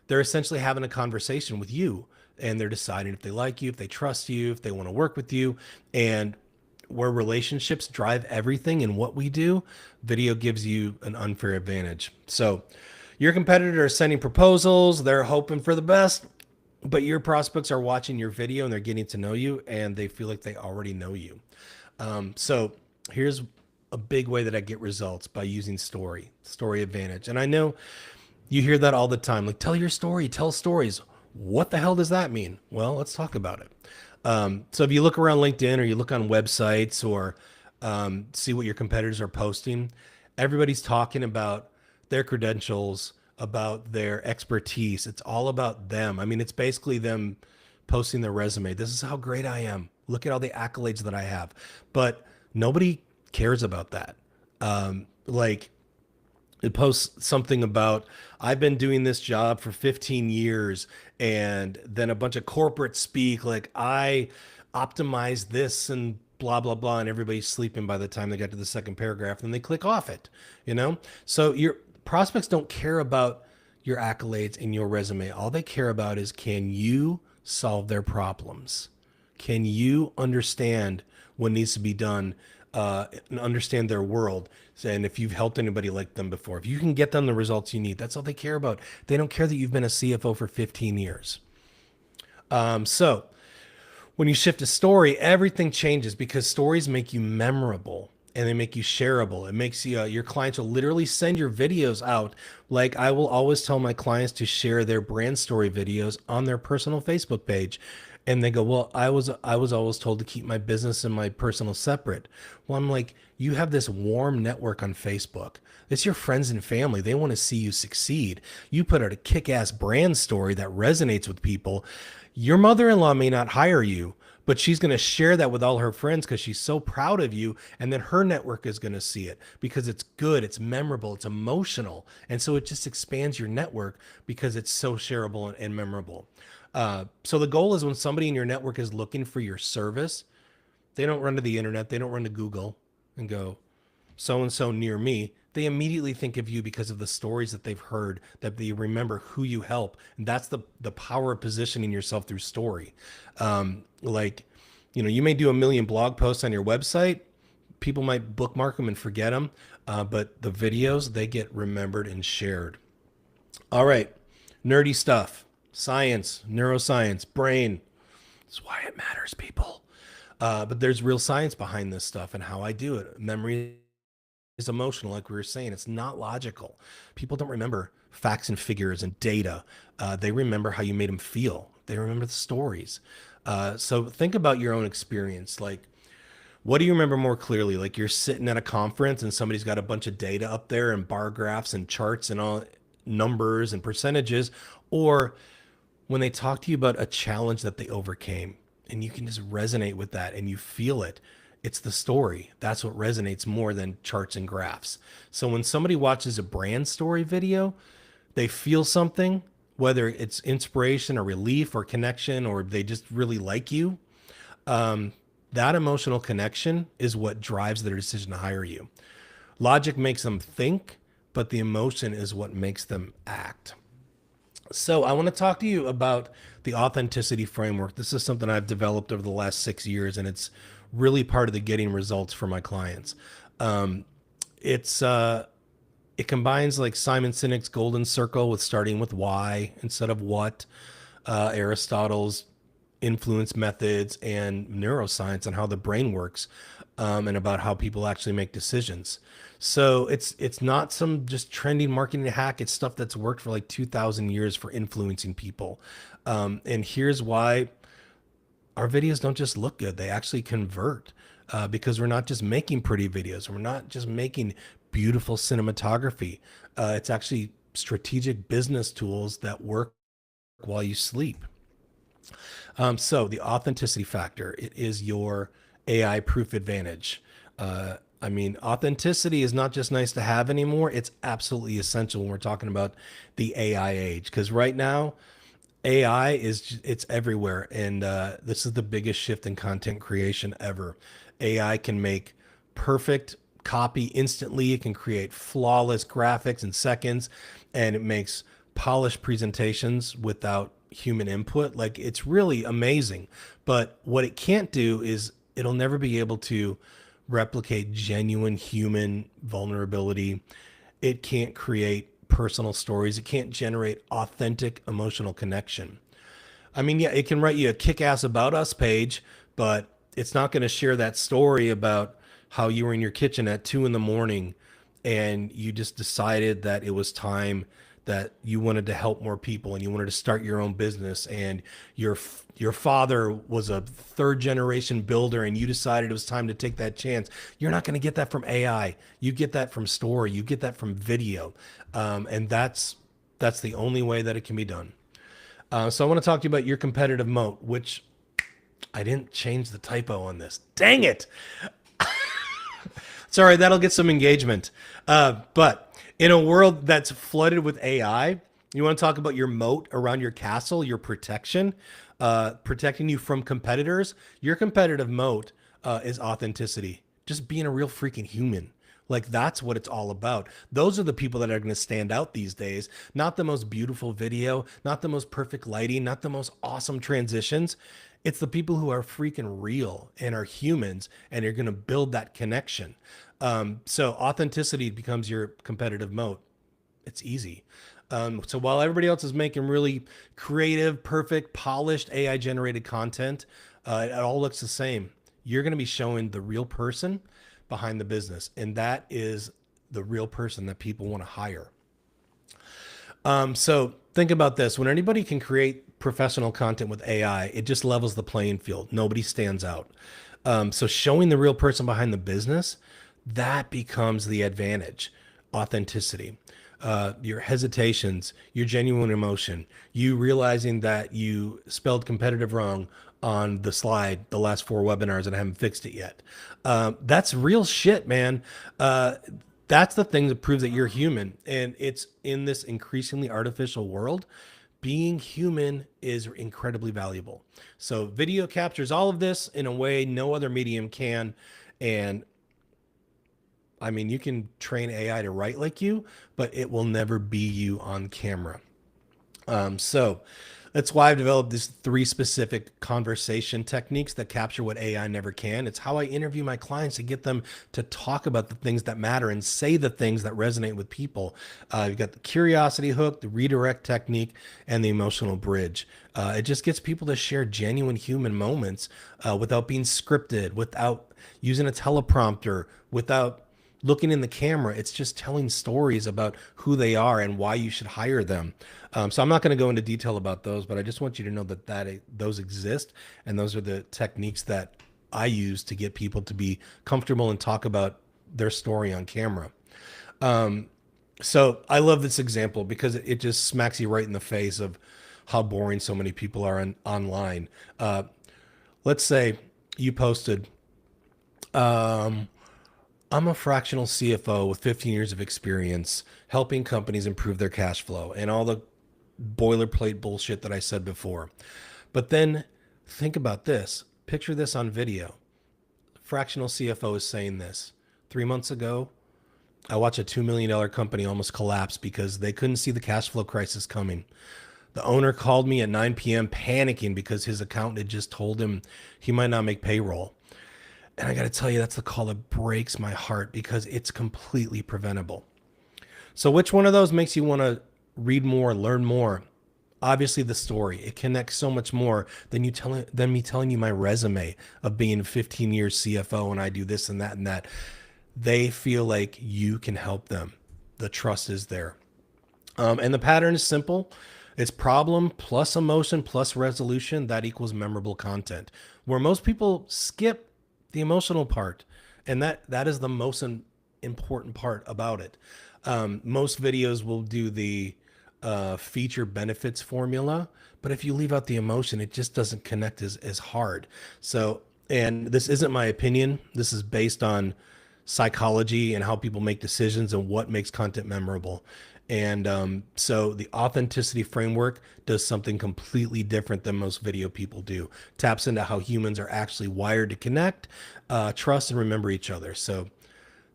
[SPEAKER 1] they're essentially having a conversation with you, and they're deciding if they like you, if they trust you, if they want to work with you. And where relationships drive everything in what we do, video gives you an unfair advantage. So your competitor are sending proposals, they're hoping for the best, but your prospects are watching your video and they're getting to know you, and they feel like they already know you. So here's a big way that I get results: by using story advantage. And I know you hear that all the time, like, tell your story, tell stories. What the hell does that mean? Well, let's talk about it. So if you look around LinkedIn, or you look on websites, or see what your competitors are posting, everybody's talking about their credentials, about their expertise. It's all about them. I mean, it's basically them posting their resume. This is how great I am. Look at all the accolades that I have. But nobody cares about that. Like, it posts something about, I've been doing this job for 15 years, and then a bunch of corporate speak like, I optimize this and blah blah blah, and everybody's sleeping by the time they get to the second paragraph, and they click off it, you know. So your prospects don't care about your accolades and your resume. All they care about is, can you solve their problems? Can you understand what needs to be done, and understand their world? And if you've helped anybody like them before, if you can get them the results you need, that's all they care about. They don't care that you've been a CFO for 15 years. So when you shift to story, everything changes, because stories make you memorable and they make you shareable. It makes you, your clients will literally send your videos out. Like, I will always tell my clients to share their brand story videos on their personal Facebook page. And they go, well, I was always told to keep my business and my personal separate. Well, I'm like, you have this warm network on Facebook. It's your friends and family. They want to see you succeed. You put out a kick-ass brand story that resonates with people. Your mother-in-law may not hire you, but she's going to share that with all her friends because she's so proud of you. And then her network is going to see it because it's good, it's memorable, it's emotional. And so it just expands your network because it's so shareable and memorable. So the goal is, when somebody in your network is looking for your service, they don't run to the internet, they don't run to Google and go, so-and-so near me. They immediately think of you because of the stories that they've heard, that they remember who you help. And that's the power of positioning yourself through story. Like, you know, you may do 1 million blog posts on your website. People might bookmark them and forget them. But the videos, they get remembered and shared. All right. Nerdy stuff. Science, neuroscience, brain. That's why it matters, people. But there's real science behind this stuff and how I do it. Memory is emotional, like we were saying. It's not logical. People don't remember facts and figures and data. They remember how you made them feel. They remember the stories. So think about your own experience. Like, what do you remember more clearly? Like, you're sitting at a conference and somebody's got a bunch of data up there and bar graphs and charts and all numbers and percentages, or when they talk to you about a challenge that they overcame, and you can just resonate with that and you feel it. It's the story. That's what resonates more than charts and graphs. So when somebody watches a brand story video, they feel something, whether it's inspiration or relief or connection, or they just really like you. That emotional connection is what drives their decision to hire you. Logic makes them think, but the emotion is what makes them act. So I want to talk to you about the authenticity framework. This is something I've developed over the last 6 years, and it's really part of the getting results for my clients. It combines, like, Simon Sinek's golden circle with starting with why instead of what, Aristotle's influence methods and neuroscience on how the brain works, and about how people actually make decisions. So it's not some just trendy marketing hack. It's stuff that's worked for like 2,000 years for influencing people. And here's why our videos don't just look good. They actually convert, because we're not just making pretty videos. We're not just making beautiful cinematography. It's actually strategic business tools that work while you sleep. So the authenticity factor, it is your AI proof advantage. I mean, authenticity is not just nice to have anymore. It's absolutely essential when we're talking about the AI age. Because right now, AI it's everywhere. And this is the biggest shift in content creation ever. AI can make perfect copy instantly. It can create flawless graphics in seconds, and it makes polished presentations without human input. Like, it's really amazing. But what it can't do is it'll never be able to replicate genuine human vulnerability. It can't create personal stories. It can't generate authentic emotional connection. I mean, yeah, it can write you a kick-ass about us page, but it's not going to share that story about how you were in your kitchen at 2 a.m. and you just decided that it was time, that you wanted to help more people and you wanted to start your own business, and your father was a third generation builder and you decided it was time to take that chance. You're not going to get that from AI. You get that from story. You get that from video. And that's the only way that it can be done. So I want to talk to you about your competitive moat, which I didn't change the typo on this. Dang it. Sorry, that'll get some engagement. But in a world that's flooded with AI, you want to talk about your moat around your castle, your protection, protecting you from competitors. Your competitive moat is authenticity, just being a real freaking human. Like, that's what it's all about. Those are the people that are going to stand out these days. Not the most beautiful video, not the most perfect lighting, not the most awesome transitions. It's the people who are freaking real and are humans, and are going to build that connection. So authenticity becomes your competitive moat. It's easy. So while everybody else is making really creative, perfect, polished AI generated content, it all looks the same. You're going to be showing the real person behind the business. And that is the real person that people want to hire. So think about this. When anybody can create professional content with AI, it just levels the playing field. Nobody stands out. So showing the real person behind the business, that becomes the advantage. Authenticity, your hesitations, your genuine emotion, you realizing that you spelled competitive wrong on the slide the last 4 webinars and I haven't fixed it yet. That's real shit, man. That's the thing that proves that you're human. And it's in this increasingly artificial world, being human is incredibly valuable. So video captures all of this in a way no other medium can. And I mean, you can train AI to write like you, but it will never be you on camera. So that's why I've developed these 3 specific conversation techniques that capture what AI never can. It's how I interview my clients to get them to talk about the things that matter and say the things that resonate with people. You've got the curiosity hook, the redirect technique, and the emotional bridge. It just gets people to share genuine human moments without being scripted, without using a teleprompter, without looking in the camera. It's just telling stories about who they are and why you should hire them. So I'm not going to go into detail about those, but I just want you to know that those exist, and those are the techniques that I use to get people to be comfortable and talk about their story on camera. So I love this example because it just smacks you right in the face of how boring so many people are online. Let's say you posted, I'm a fractional CFO with 15 years of experience helping companies improve their cash flow, and all the boilerplate bullshit that I said before. But then think about this. Picture this on video. Fractional CFO is saying this. 3 months ago, I watched a $2 million company almost collapse because they couldn't see the cash flow crisis coming. The owner called me at 9 p.m. panicking because his accountant had just told him he might not make payroll. And I got to tell you, that's the call that breaks my heart because it's completely preventable. So which one of those makes you want to read more, learn more? Obviously, the story, it connects so much more than me telling you my resume of being 15 years CFO and I do this and that and that. They feel like you can help them. The trust is there. And the pattern is simple. It's problem plus emotion plus resolution that equals memorable content. Where most people skip the emotional part, and that is the most important part about it. Most videos will do the feature benefits formula, but if you leave out the emotion, it just doesn't connect as hard. So, and this isn't my opinion. This is based on psychology and how people make decisions and what makes content memorable. And so the authenticity framework does something completely different than most video people do. Taps into how humans are actually wired to connect, trust, and remember each other. So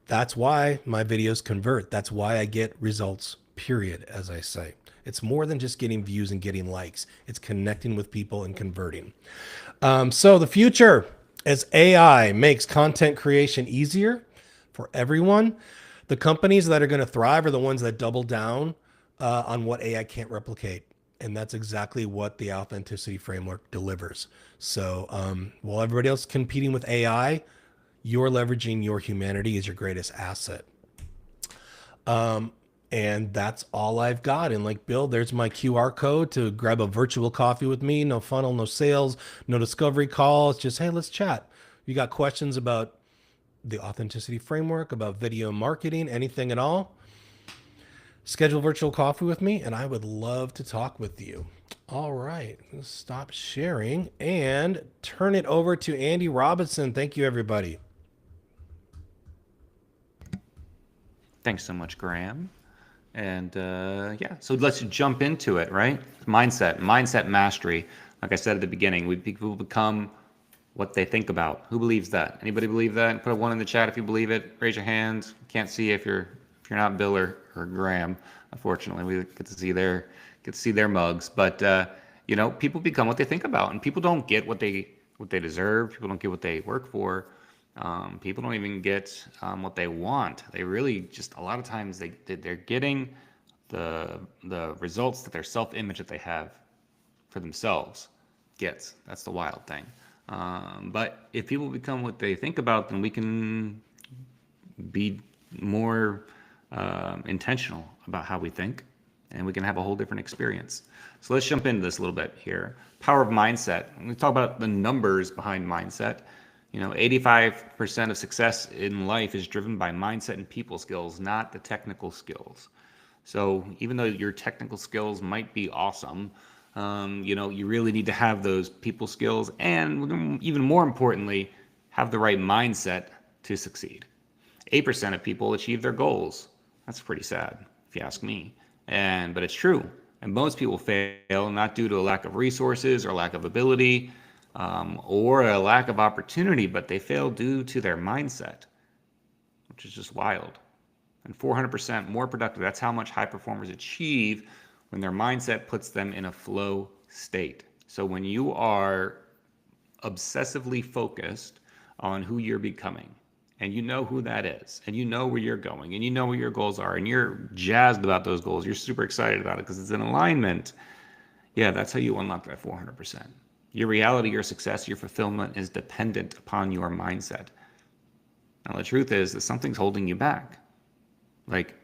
[SPEAKER 1] that's why my videos convert. That's why I get results, period, as I say. It's more than just getting views and getting likes. It's connecting with people and converting. So the future, as AI makes content creation easier for everyone, the companies that are going to thrive are the ones that double down on what AI can't replicate. And that's exactly what the authenticity framework delivers. So while everybody else is competing with AI, you're leveraging your humanity as your greatest asset. And that's all I've got. And like Bill, there's my QR code to grab a virtual coffee with me. No funnel, no sales, no discovery call. It's just, hey, let's chat. You got questions about the authenticity framework, about video marketing, anything at all, schedule virtual coffee with me and I would love to talk with you. All right, let's stop sharing and turn it over to Andy Robinson. Thank you, everybody.
[SPEAKER 2] Thanks so much, Graham. And yeah, so let's jump into it, right? Mindset mastery. Like I said at the beginning, people become what they think about. Who believes that? Anybody believe that? Put a 1 in the chat if you believe it. Raise your hand. Can't see if you're not Bill or Graham. Unfortunately, we get to see their mugs. But you know, people become what they think about, and people don't get what they deserve. People don't get what they work for. People don't even get what they want. They really just, a lot of times they're getting the results that their self-image that they have for themselves gets. That's the wild thing. But if people become what they think about, then we can be more intentional about how we think, and we can have a whole different experience. So let's jump into this a little bit here. Power of mindset. We talk about the numbers behind mindset. You know, 85% of success in life is driven by mindset and people skills, not the technical skills. So even though your technical skills might be awesome, you know, you really need to have those people skills, and even more importantly, have the right mindset to succeed. 8% of people achieve their goals. That's pretty sad, if you ask me. But it's true. And most people fail not due to a lack of resources or lack of ability, or a lack of opportunity, but they fail due to their mindset, which is just wild. And 400% more productive. That's how much high performers achieve when their mindset puts them in a flow state. So when you are obsessively focused on who you're becoming, and you know who that is, and you know where you're going, and you know what your goals are, and you're jazzed about those goals, you're super excited about it because it's in alignment, yeah, that's how you unlock that 400%. Your reality, your success, your fulfillment is dependent upon your mindset. Now, the truth is that something's holding you back. Like,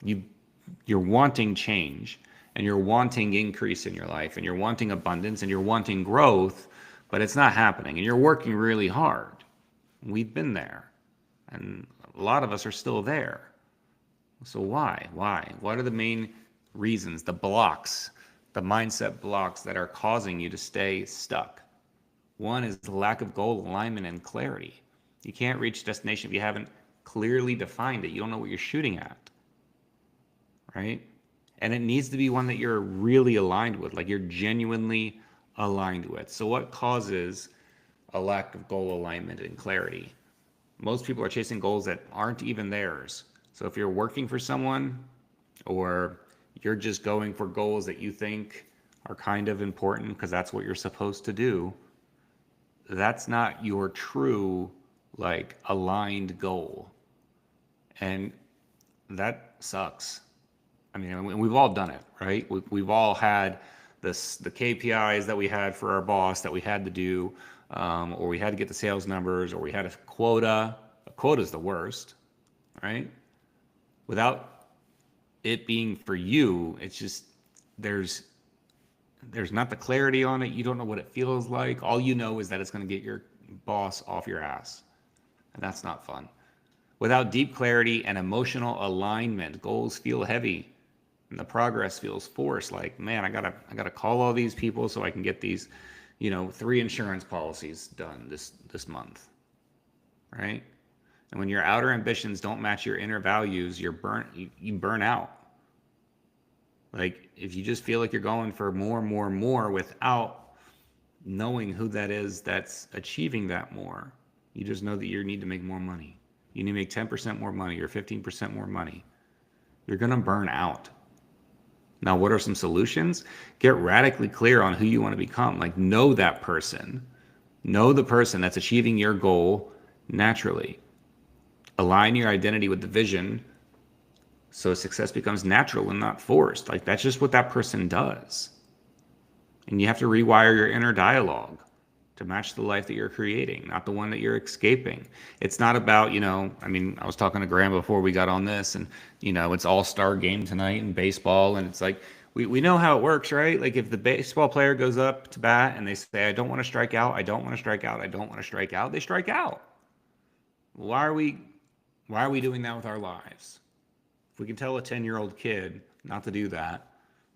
[SPEAKER 2] you're wanting change, and you're wanting increase in your life, and you're wanting abundance, and you're wanting growth, but it's not happening, and you're working really hard. We've been there, and a lot of us are still there. So why? What are the main reasons, the blocks, the mindset blocks that are causing you to stay stuck? One is the lack of goal alignment and clarity. You can't reach destination if you haven't clearly defined it. You don't know what you're shooting at, right? And it needs to be one that you're really aligned with, like you're genuinely aligned with. So what causes a lack of goal alignment and clarity? Most people are chasing goals that aren't even theirs. So if you're working for someone, or you're just going for goals that you think are kind of important because that's what you're supposed to do, that's not your true, like, aligned goal. And that sucks. I mean, we've all done it, right? We've all had the KPIs that we had for our boss that we had to do, or we had to get the sales numbers, or we had a quota. A quota is the worst, right? Without it being for you, it's just there's not the clarity on it. You don't know what it feels like. All you know is that it's going to get your boss off your ass, and that's not fun. Without deep clarity and emotional alignment, goals feel heavy and the progress feels forced. Like, man, I gotta call all these people so I can get these, 3 insurance policies done this month, right? And when your outer ambitions don't match your inner values, you burn out. Like, if you just feel like you're going for more without knowing who that is that's achieving that more, you just know that you need to make more money. You need to make 10% more money or 15% more money. You're going to burn out. Now, what are some solutions? Get radically clear on who you want to become. Like, know that person. Know the person that's achieving your goal naturally. Align your identity with the vision so success becomes natural and not forced. Like, that's just what that person does. And you have to rewire your inner dialogue to match the life that you're creating, not the one that you're escaping. It's not about, I was talking to Graham before we got on this, and, it's all-star game tonight in baseball, and it's like, we know how it works, right? Like, if the baseball player goes up to bat and they say, I don't want to strike out, I don't want to strike out, I don't want to strike out, they strike out. Why are we doing that with our lives? If we can tell a 10-year-old kid not to do that,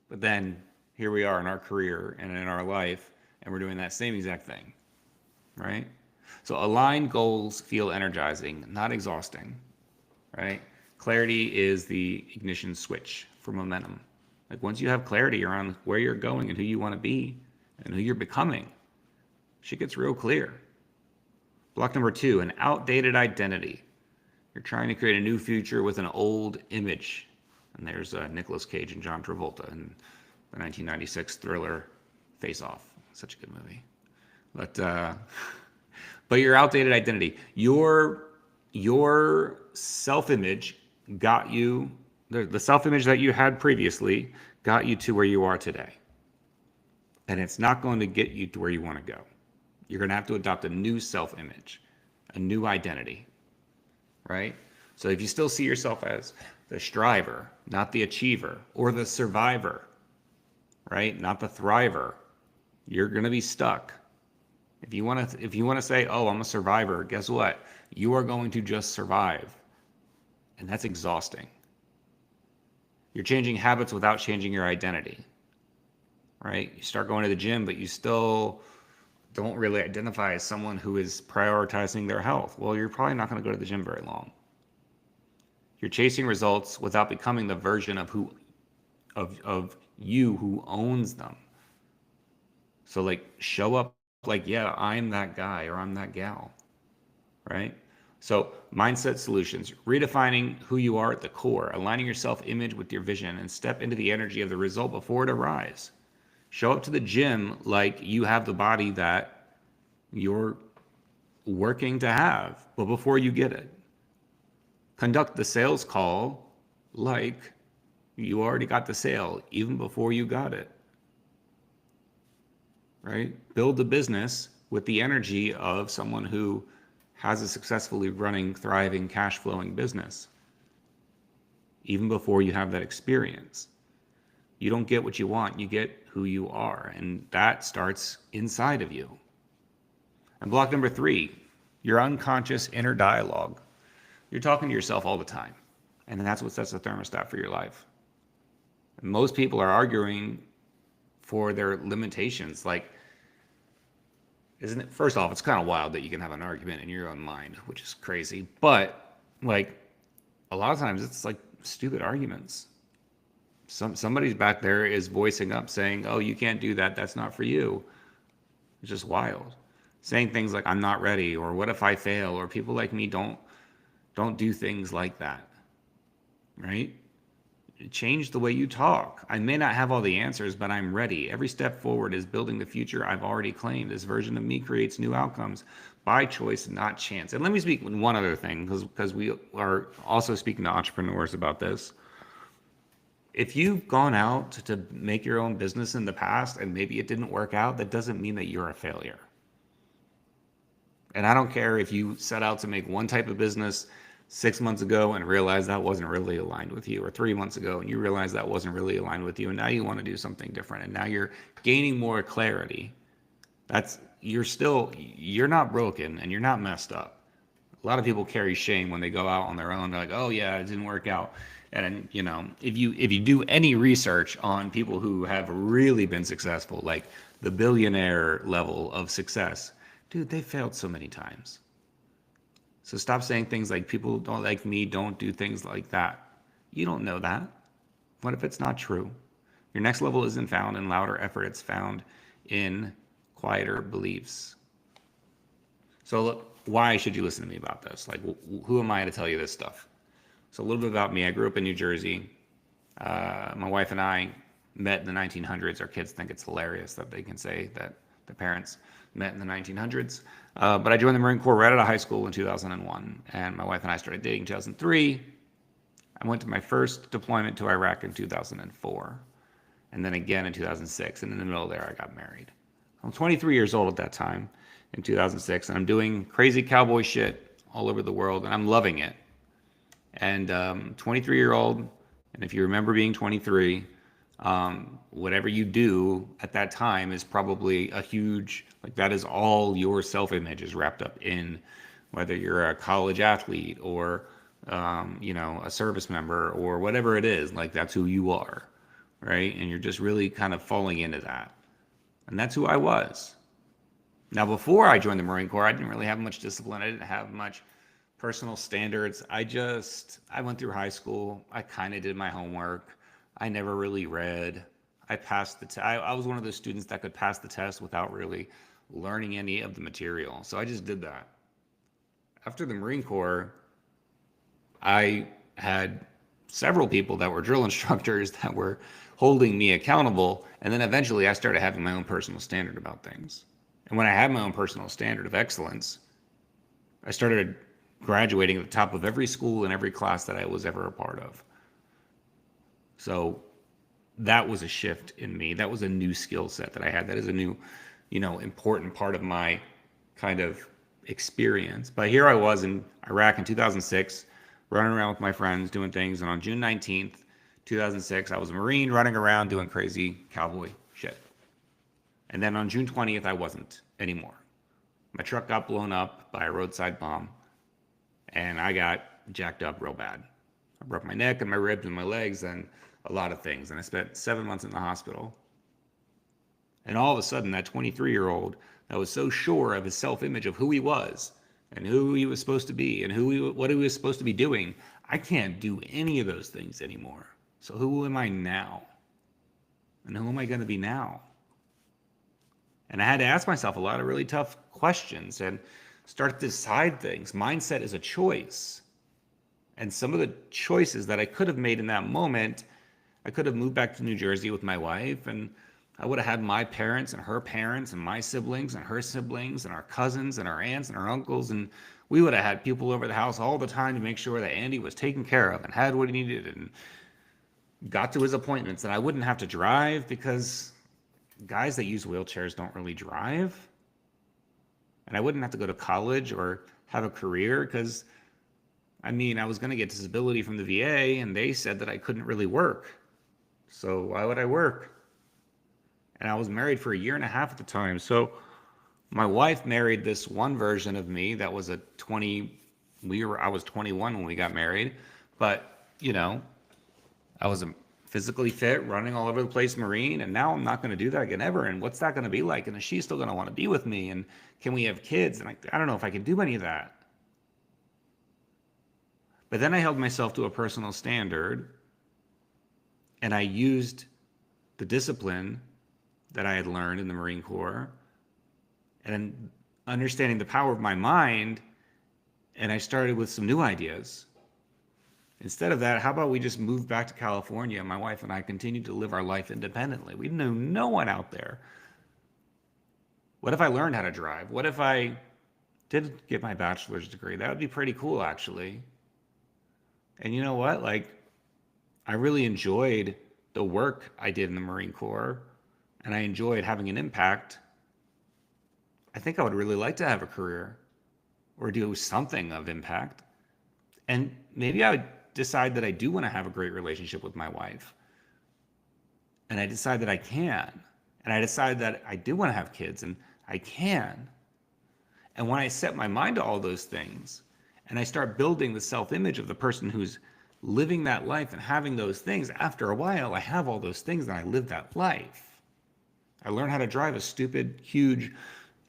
[SPEAKER 2] but then here we are in our career and in our life, and we're doing that same exact thing, right? So aligned goals feel energizing, not exhausting, right? Clarity is the ignition switch for momentum. Like, once you have clarity around where you're going and who you want to be and who you're becoming, shit gets real clear. Block number 2, an outdated identity. You're trying to create a new future with an old image. And there's Nicolas Cage and John Travolta in the 1996 thriller Face Off. Such a good movie. But your outdated identity, your self-image got you, the self-image that you had previously got you to where you are today. And it's not going to get you to where you want to go. You're going to have to adopt a new self-image, a new identity, right? So if you still see yourself as the striver, not the achiever, or the survivor, right? Not the thriver, you're going to be stuck. If you want to say, oh, I'm a survivor, guess what? You are going to just survive. And that's exhausting. You're changing habits without changing your identity, right? You start going to the gym, but you still don't really identify as someone who is prioritizing their health. Well, you're probably not going to go to the gym very long. You're chasing results without becoming the version of you who owns them. So, like, show up like, yeah, I'm that guy or I'm that gal, right? So mindset solutions, redefining who you are at the core, aligning your self-image with your vision, and step into the energy of the result before it arrives. Show up to the gym like you have the body that you're working to have, but before you get it. Conduct the sales call like you already got the sale, even before you got it. Right? Build the business with the energy of someone who has a successfully running, thriving, cash flowing business, even before you have that experience. You don't get what you want, you get who you are, and that starts inside of you. And block number 3, your unconscious inner dialogue. You're talking to yourself all the time, and that's what sets the thermostat for your life. And most people are arguing for their limitations. Like, isn't it? First off, it's kind of wild that you can have an argument in your own mind, which is crazy. But, like, a lot of times it's like stupid arguments. Somebody's back there is voicing up saying, oh, you can't do that, that's not for you. It's just wild. Saying things like, I'm not ready, or what if I fail, or people like me don't do things like that, right? Change the way you talk. I may not have all the answers, but I'm ready. Every step forward is building the future I've already claimed. This version of me creates new outcomes by choice, not chance. And let me speak one other thing, because we are also speaking to entrepreneurs about this. if you've gone out to make your own business in the past and maybe it didn't work out, that doesn't mean that you're a failure. And I don't care if you set out to make one type of business 6 months ago and realized that wasn't really aligned with you, or 3 months ago and you realized that wasn't really aligned with you, and now you want to do something different, and now you're gaining more clarity. You're not broken and you're not messed up. A lot of people carry shame when they go out on their own. They're like, oh yeah, it didn't work out. And if you do any research on people who have really been successful, like the billionaire level of success, dude, they failed so many times. So stop saying things like people don't like me, don't do things like that. You don't know that. What if it's not true? Your next level isn't found in louder effort. It's found in quieter beliefs. So look, why should you listen to me about this? Like, who am I to tell you this stuff? So a little bit about me. I grew up in New Jersey. My wife and I met in the 1900s. Our kids think it's hilarious that they can say that the parents met in the 1900s. But I joined the Marine Corps right out of high school in 2001. And my wife and I started dating in 2003. I went to my first deployment to Iraq in 2004. And then again in 2006. And in the middle there, I got married. I'm 23 years old at that time in 2006. And I'm doing crazy cowboy shit all over the world. And I'm loving it. And 23-year-old, and if you remember being 23, whatever you do at that time is probably a huge, like that is all your self-image is wrapped up in, whether you're a college athlete or, a service member or whatever it is, like that's who you are, right? And you're just really kind of falling into that. And that's who I was. Now, before I joined the Marine Corps, I didn't really have much discipline. I didn't have much personal standards. I went through high school. I kind of did my homework. I never really read. I passed the test. I was one of those students that could pass the test without really learning any of the material. So I just did that. After the Marine Corps, I had several people that were drill instructors that were holding me accountable. And then eventually I started having my own personal standard about things. And when I had my own personal standard of excellence, I started graduating at the top of every school and every class that I was ever a part of. So that was a shift in me. That was a new skill set that I had. That is a new, important part of my kind of experience. But here I was in Iraq in 2006, running around with my friends doing things. And on June 19th, 2006, I was a Marine running around doing crazy cowboy shit. And then on June 20th, I wasn't anymore. My truck got blown up by a roadside bomb. And I got jacked up real bad. I broke my neck and my ribs and my legs and a lot of things. And I spent 7 months in the hospital. And all of a sudden, that 23-year-old that was so sure of his self-image of who he was and who he was supposed to be and what he was supposed to be doing, I can't do any of those things anymore. So who am I now? And who am I going to be now? And I had to ask myself a lot of really tough questions and start to decide things. Mindset is a choice. And some of the choices that I could have made in that moment, I could have moved back to New Jersey with my wife, and I would have had my parents and her parents and my siblings and her siblings and our cousins and our aunts and our uncles, and we would have had people over the house all the time to make sure that Andy was taken care of and had what he needed and got to his appointments. And I wouldn't have to drive because guys that use wheelchairs don't really drive. And I wouldn't have to go to college or have a career because, I was going to get disability from the VA, and they said that I couldn't really work. So why would I work? And I was married for 1.5 years at the time. So my wife married this one version of me that was I was 21 when we got married. But, I was a physically fit, running all over the place Marine, and now I'm not going to do that again ever. And what's that going to be like? And is she still going to want to be with me? And can we have kids? And I don't know if I can do any of that. But then I held myself to a personal standard, and I used the discipline that I had learned in the Marine Corps and understanding the power of my mind, and I started with some new ideas. Instead of that, how about we just move back to California? My wife and I continued to live our life independently. We knew no one out there. What if I learned how to drive? What if I did get my bachelor's degree? That would be pretty cool, actually. And you know what? I really enjoyed the work I did in the Marine Corps and I enjoyed having an impact, I think I would really like to have a career or do something of impact. And maybe I would decide that I do want to have a great relationship with my wife. And I decide that I can. And I decide that I do want to have kids and I can. And when I set my mind to all those things and I start building the self-image of the person who's living that life and having those things, after a while, I have all those things and I live that life. I learn how to drive a stupid, huge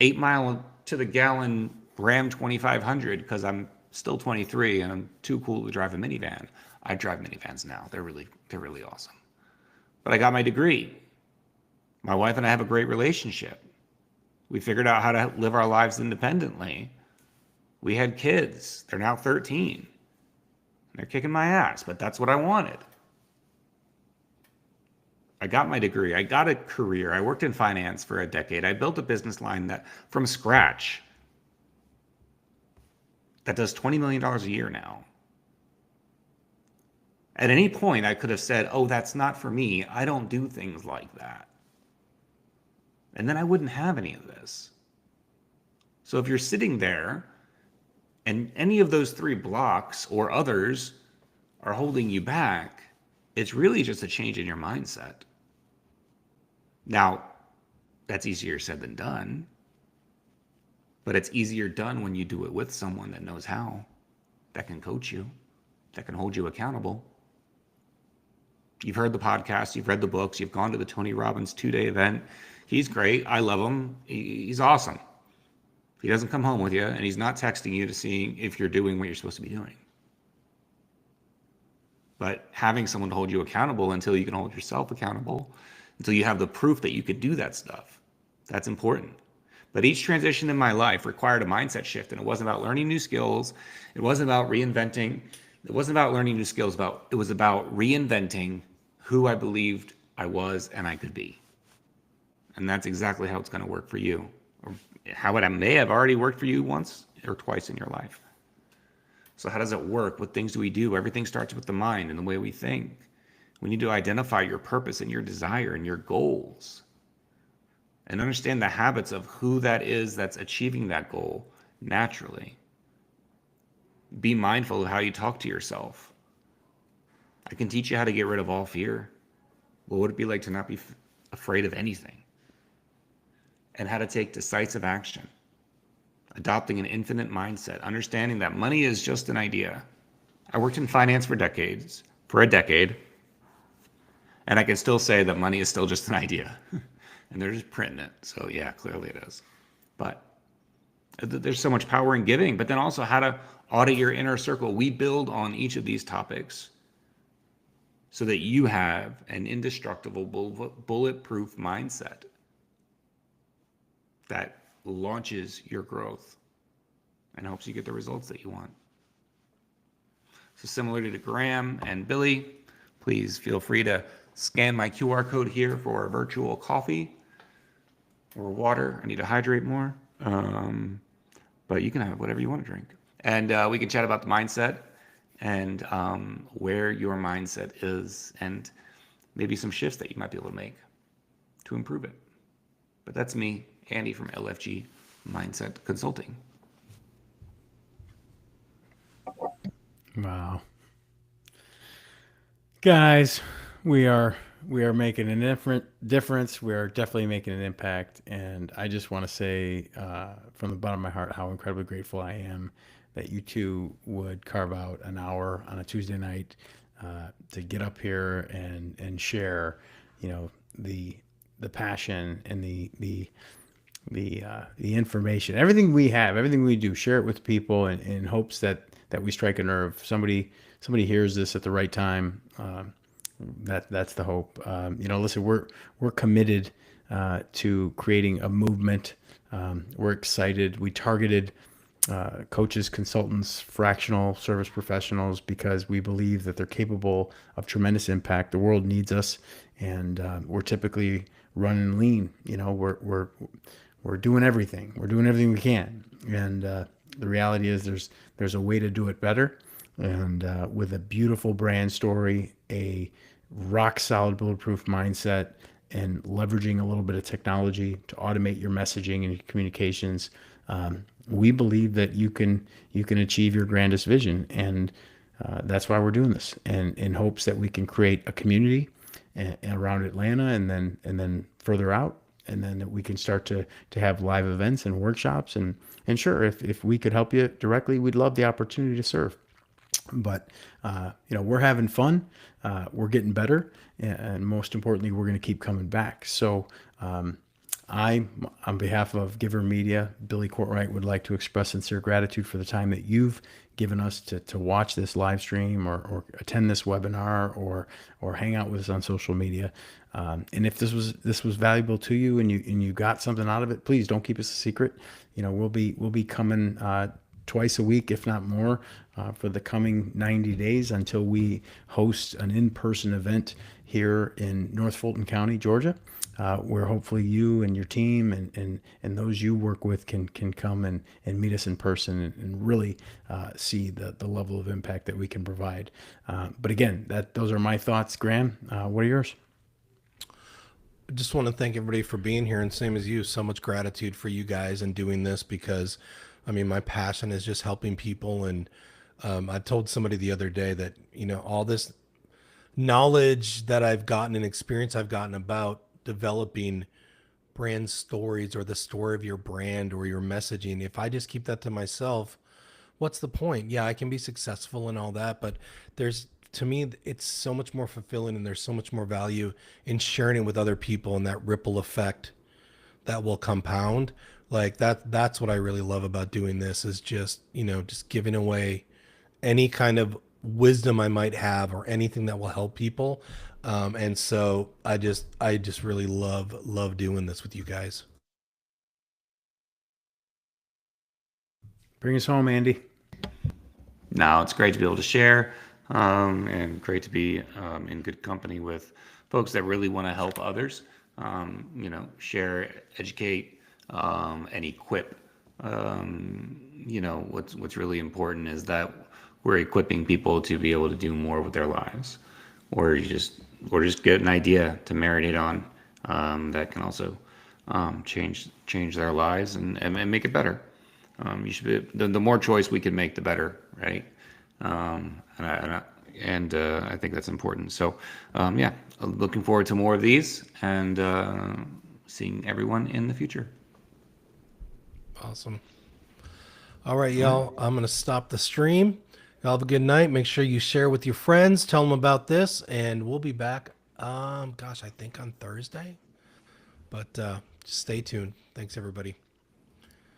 [SPEAKER 2] 8-mile to the gallon Ram 2500 because I'm still 23 and I'm too cool to drive a minivan. I drive minivans now. They're really awesome. But I got my degree. My wife and I have a great relationship. We figured out how to live our lives independently. We had kids. They're now 13. They're kicking my ass, but that's what I wanted. I got my degree. I got a career. I worked in finance for a decade. I built a business line that from scratch that does $20 million a year now. At any point, I could have said, oh, that's not for me. I don't do things like that. And then I wouldn't have any of this. So if you're sitting there and any of those 3 blocks or others are holding you back, it's really just a change in your mindset. Now, that's easier said than done, but it's easier done when you do it with someone that knows how, that can coach you, that can hold you accountable. You've heard the podcast, you've read the books, you've gone to the Tony Robbins 2-day event. He's great. I love him. He's awesome. He doesn't come home with you, and he's not texting you to see if you're doing what you're supposed to be doing. But having someone to hold you accountable until you can hold yourself accountable, until you have the proof that you could do that stuff, that's important. But each transition in my life required a mindset shift, and it wasn't about learning new skills. It wasn't about reinventing. It wasn't about learning new skills. It was about reinventing who I believed I was and I could be. And that's exactly how it's going to work for you, or how it may have already worked for you once or twice in your life. So how does it work? What things do we do? Everything starts with the mind and the way we think. We need to identify your purpose and your desire and your goals and understand the habits of who that is that's achieving that goal naturally. Be mindful of how you talk to yourself. I can teach you how to get rid of all fear. What would it be like to not be afraid of anything? And how to take decisive action. Adopting an infinite mindset, understanding that money is just an idea. I worked in finance for a decade, and I can still say that money is still just an idea. And they're just printing it. So yeah, clearly it is. But there's so much power in giving, but then also how to audit your inner circle. We build on each of these topics so that you have an indestructible, bulletproof mindset that launches your growth and helps you get the results that you want. So similarly to Graham and Billy, please feel free to scan my QR code here for a virtual coffee or water. I need to hydrate more. But you can have whatever you want to drink. And we can chat about the mindset and where your mindset is and maybe some shifts that you might be able to make to improve it. But that's me, Andy from LFG Mindset Consulting.
[SPEAKER 3] Wow. Guys, we are making a difference. We are definitely making an impact. And I just want to say from the bottom of my heart how incredibly grateful I am that you two would carve out an hour on a Tuesday night to get up here and share, the passion and the information, everything we have, everything we do, share it with people in hopes that we strike a nerve. Somebody hears this at the right time. That's the hope. Listen, we're committed to creating a movement. We're excited. We targeted coaches, consultants, fractional service professionals because we believe that they're capable of tremendous impact. The world needs us, and we're typically running lean. We're doing everything. We're doing everything we can, and the reality is there's a way to do it better. And with a beautiful brand story, a rock solid bulletproof mindset and leveraging a little bit of technology to automate your messaging and your communications, we believe that you can achieve your grandest vision, and that's why we're doing this, and in hopes that we can create a community around Atlanta, and then further out, and then that we can start to have live events and workshops, and sure, if we could help you directly, we'd love the opportunity to serve. But we're having fun, we're getting better, and most importantly, we're going to keep coming back. So I, on behalf of Giver Media, Billy Courtright, would like to express sincere gratitude for the time that you've given us to watch this live stream, or attend this webinar, or hang out with us on social media. And if this was valuable to you, and you got something out of it, please don't keep us a secret. We'll be coming twice a week, if not more, for the coming 90 days until we host an in-person event here in North Fulton County, Georgia, where hopefully you and your team and those you work with can come and meet us in person, and really see the level of impact that we can provide. But again, those are my thoughts. Graham, what are yours?
[SPEAKER 1] I just want to thank everybody for being here, and same as you, so much gratitude for you guys and doing this, because I mean, my passion is just helping people. And I told somebody the other day that, all this knowledge that I've gotten and experience I've gotten about developing brand stories, or the story of your brand or your messaging, if I just keep that to myself, what's the point? Yeah, I can be successful and all that, but to me, it's so much more fulfilling, and there's so much more value in sharing it with other people, and that ripple effect that will compound. Like that's what I really love about doing this, is just just giving away any kind of wisdom I might have, or anything that will help people. And so I just really love doing this with you guys.
[SPEAKER 3] Bring us home, Andy.
[SPEAKER 2] Now, it's great to be able to share, and great to be in good company with folks that really want to help others, share, educate, and equip. What's really important is that we're equipping people to be able to do more with their lives, or just get an idea to marinate on, that can also change their lives and make it better. You should be, the more choice we can make, the better, right? I think that's important. So, looking forward to more of these, and seeing everyone in the future.
[SPEAKER 1] Awesome. All right, y'all. I'm going to stop the stream. Y'all have a good night. Make sure you share with your friends. Tell them about this, and we'll be back. I think on Thursday. But just stay tuned. Thanks, everybody.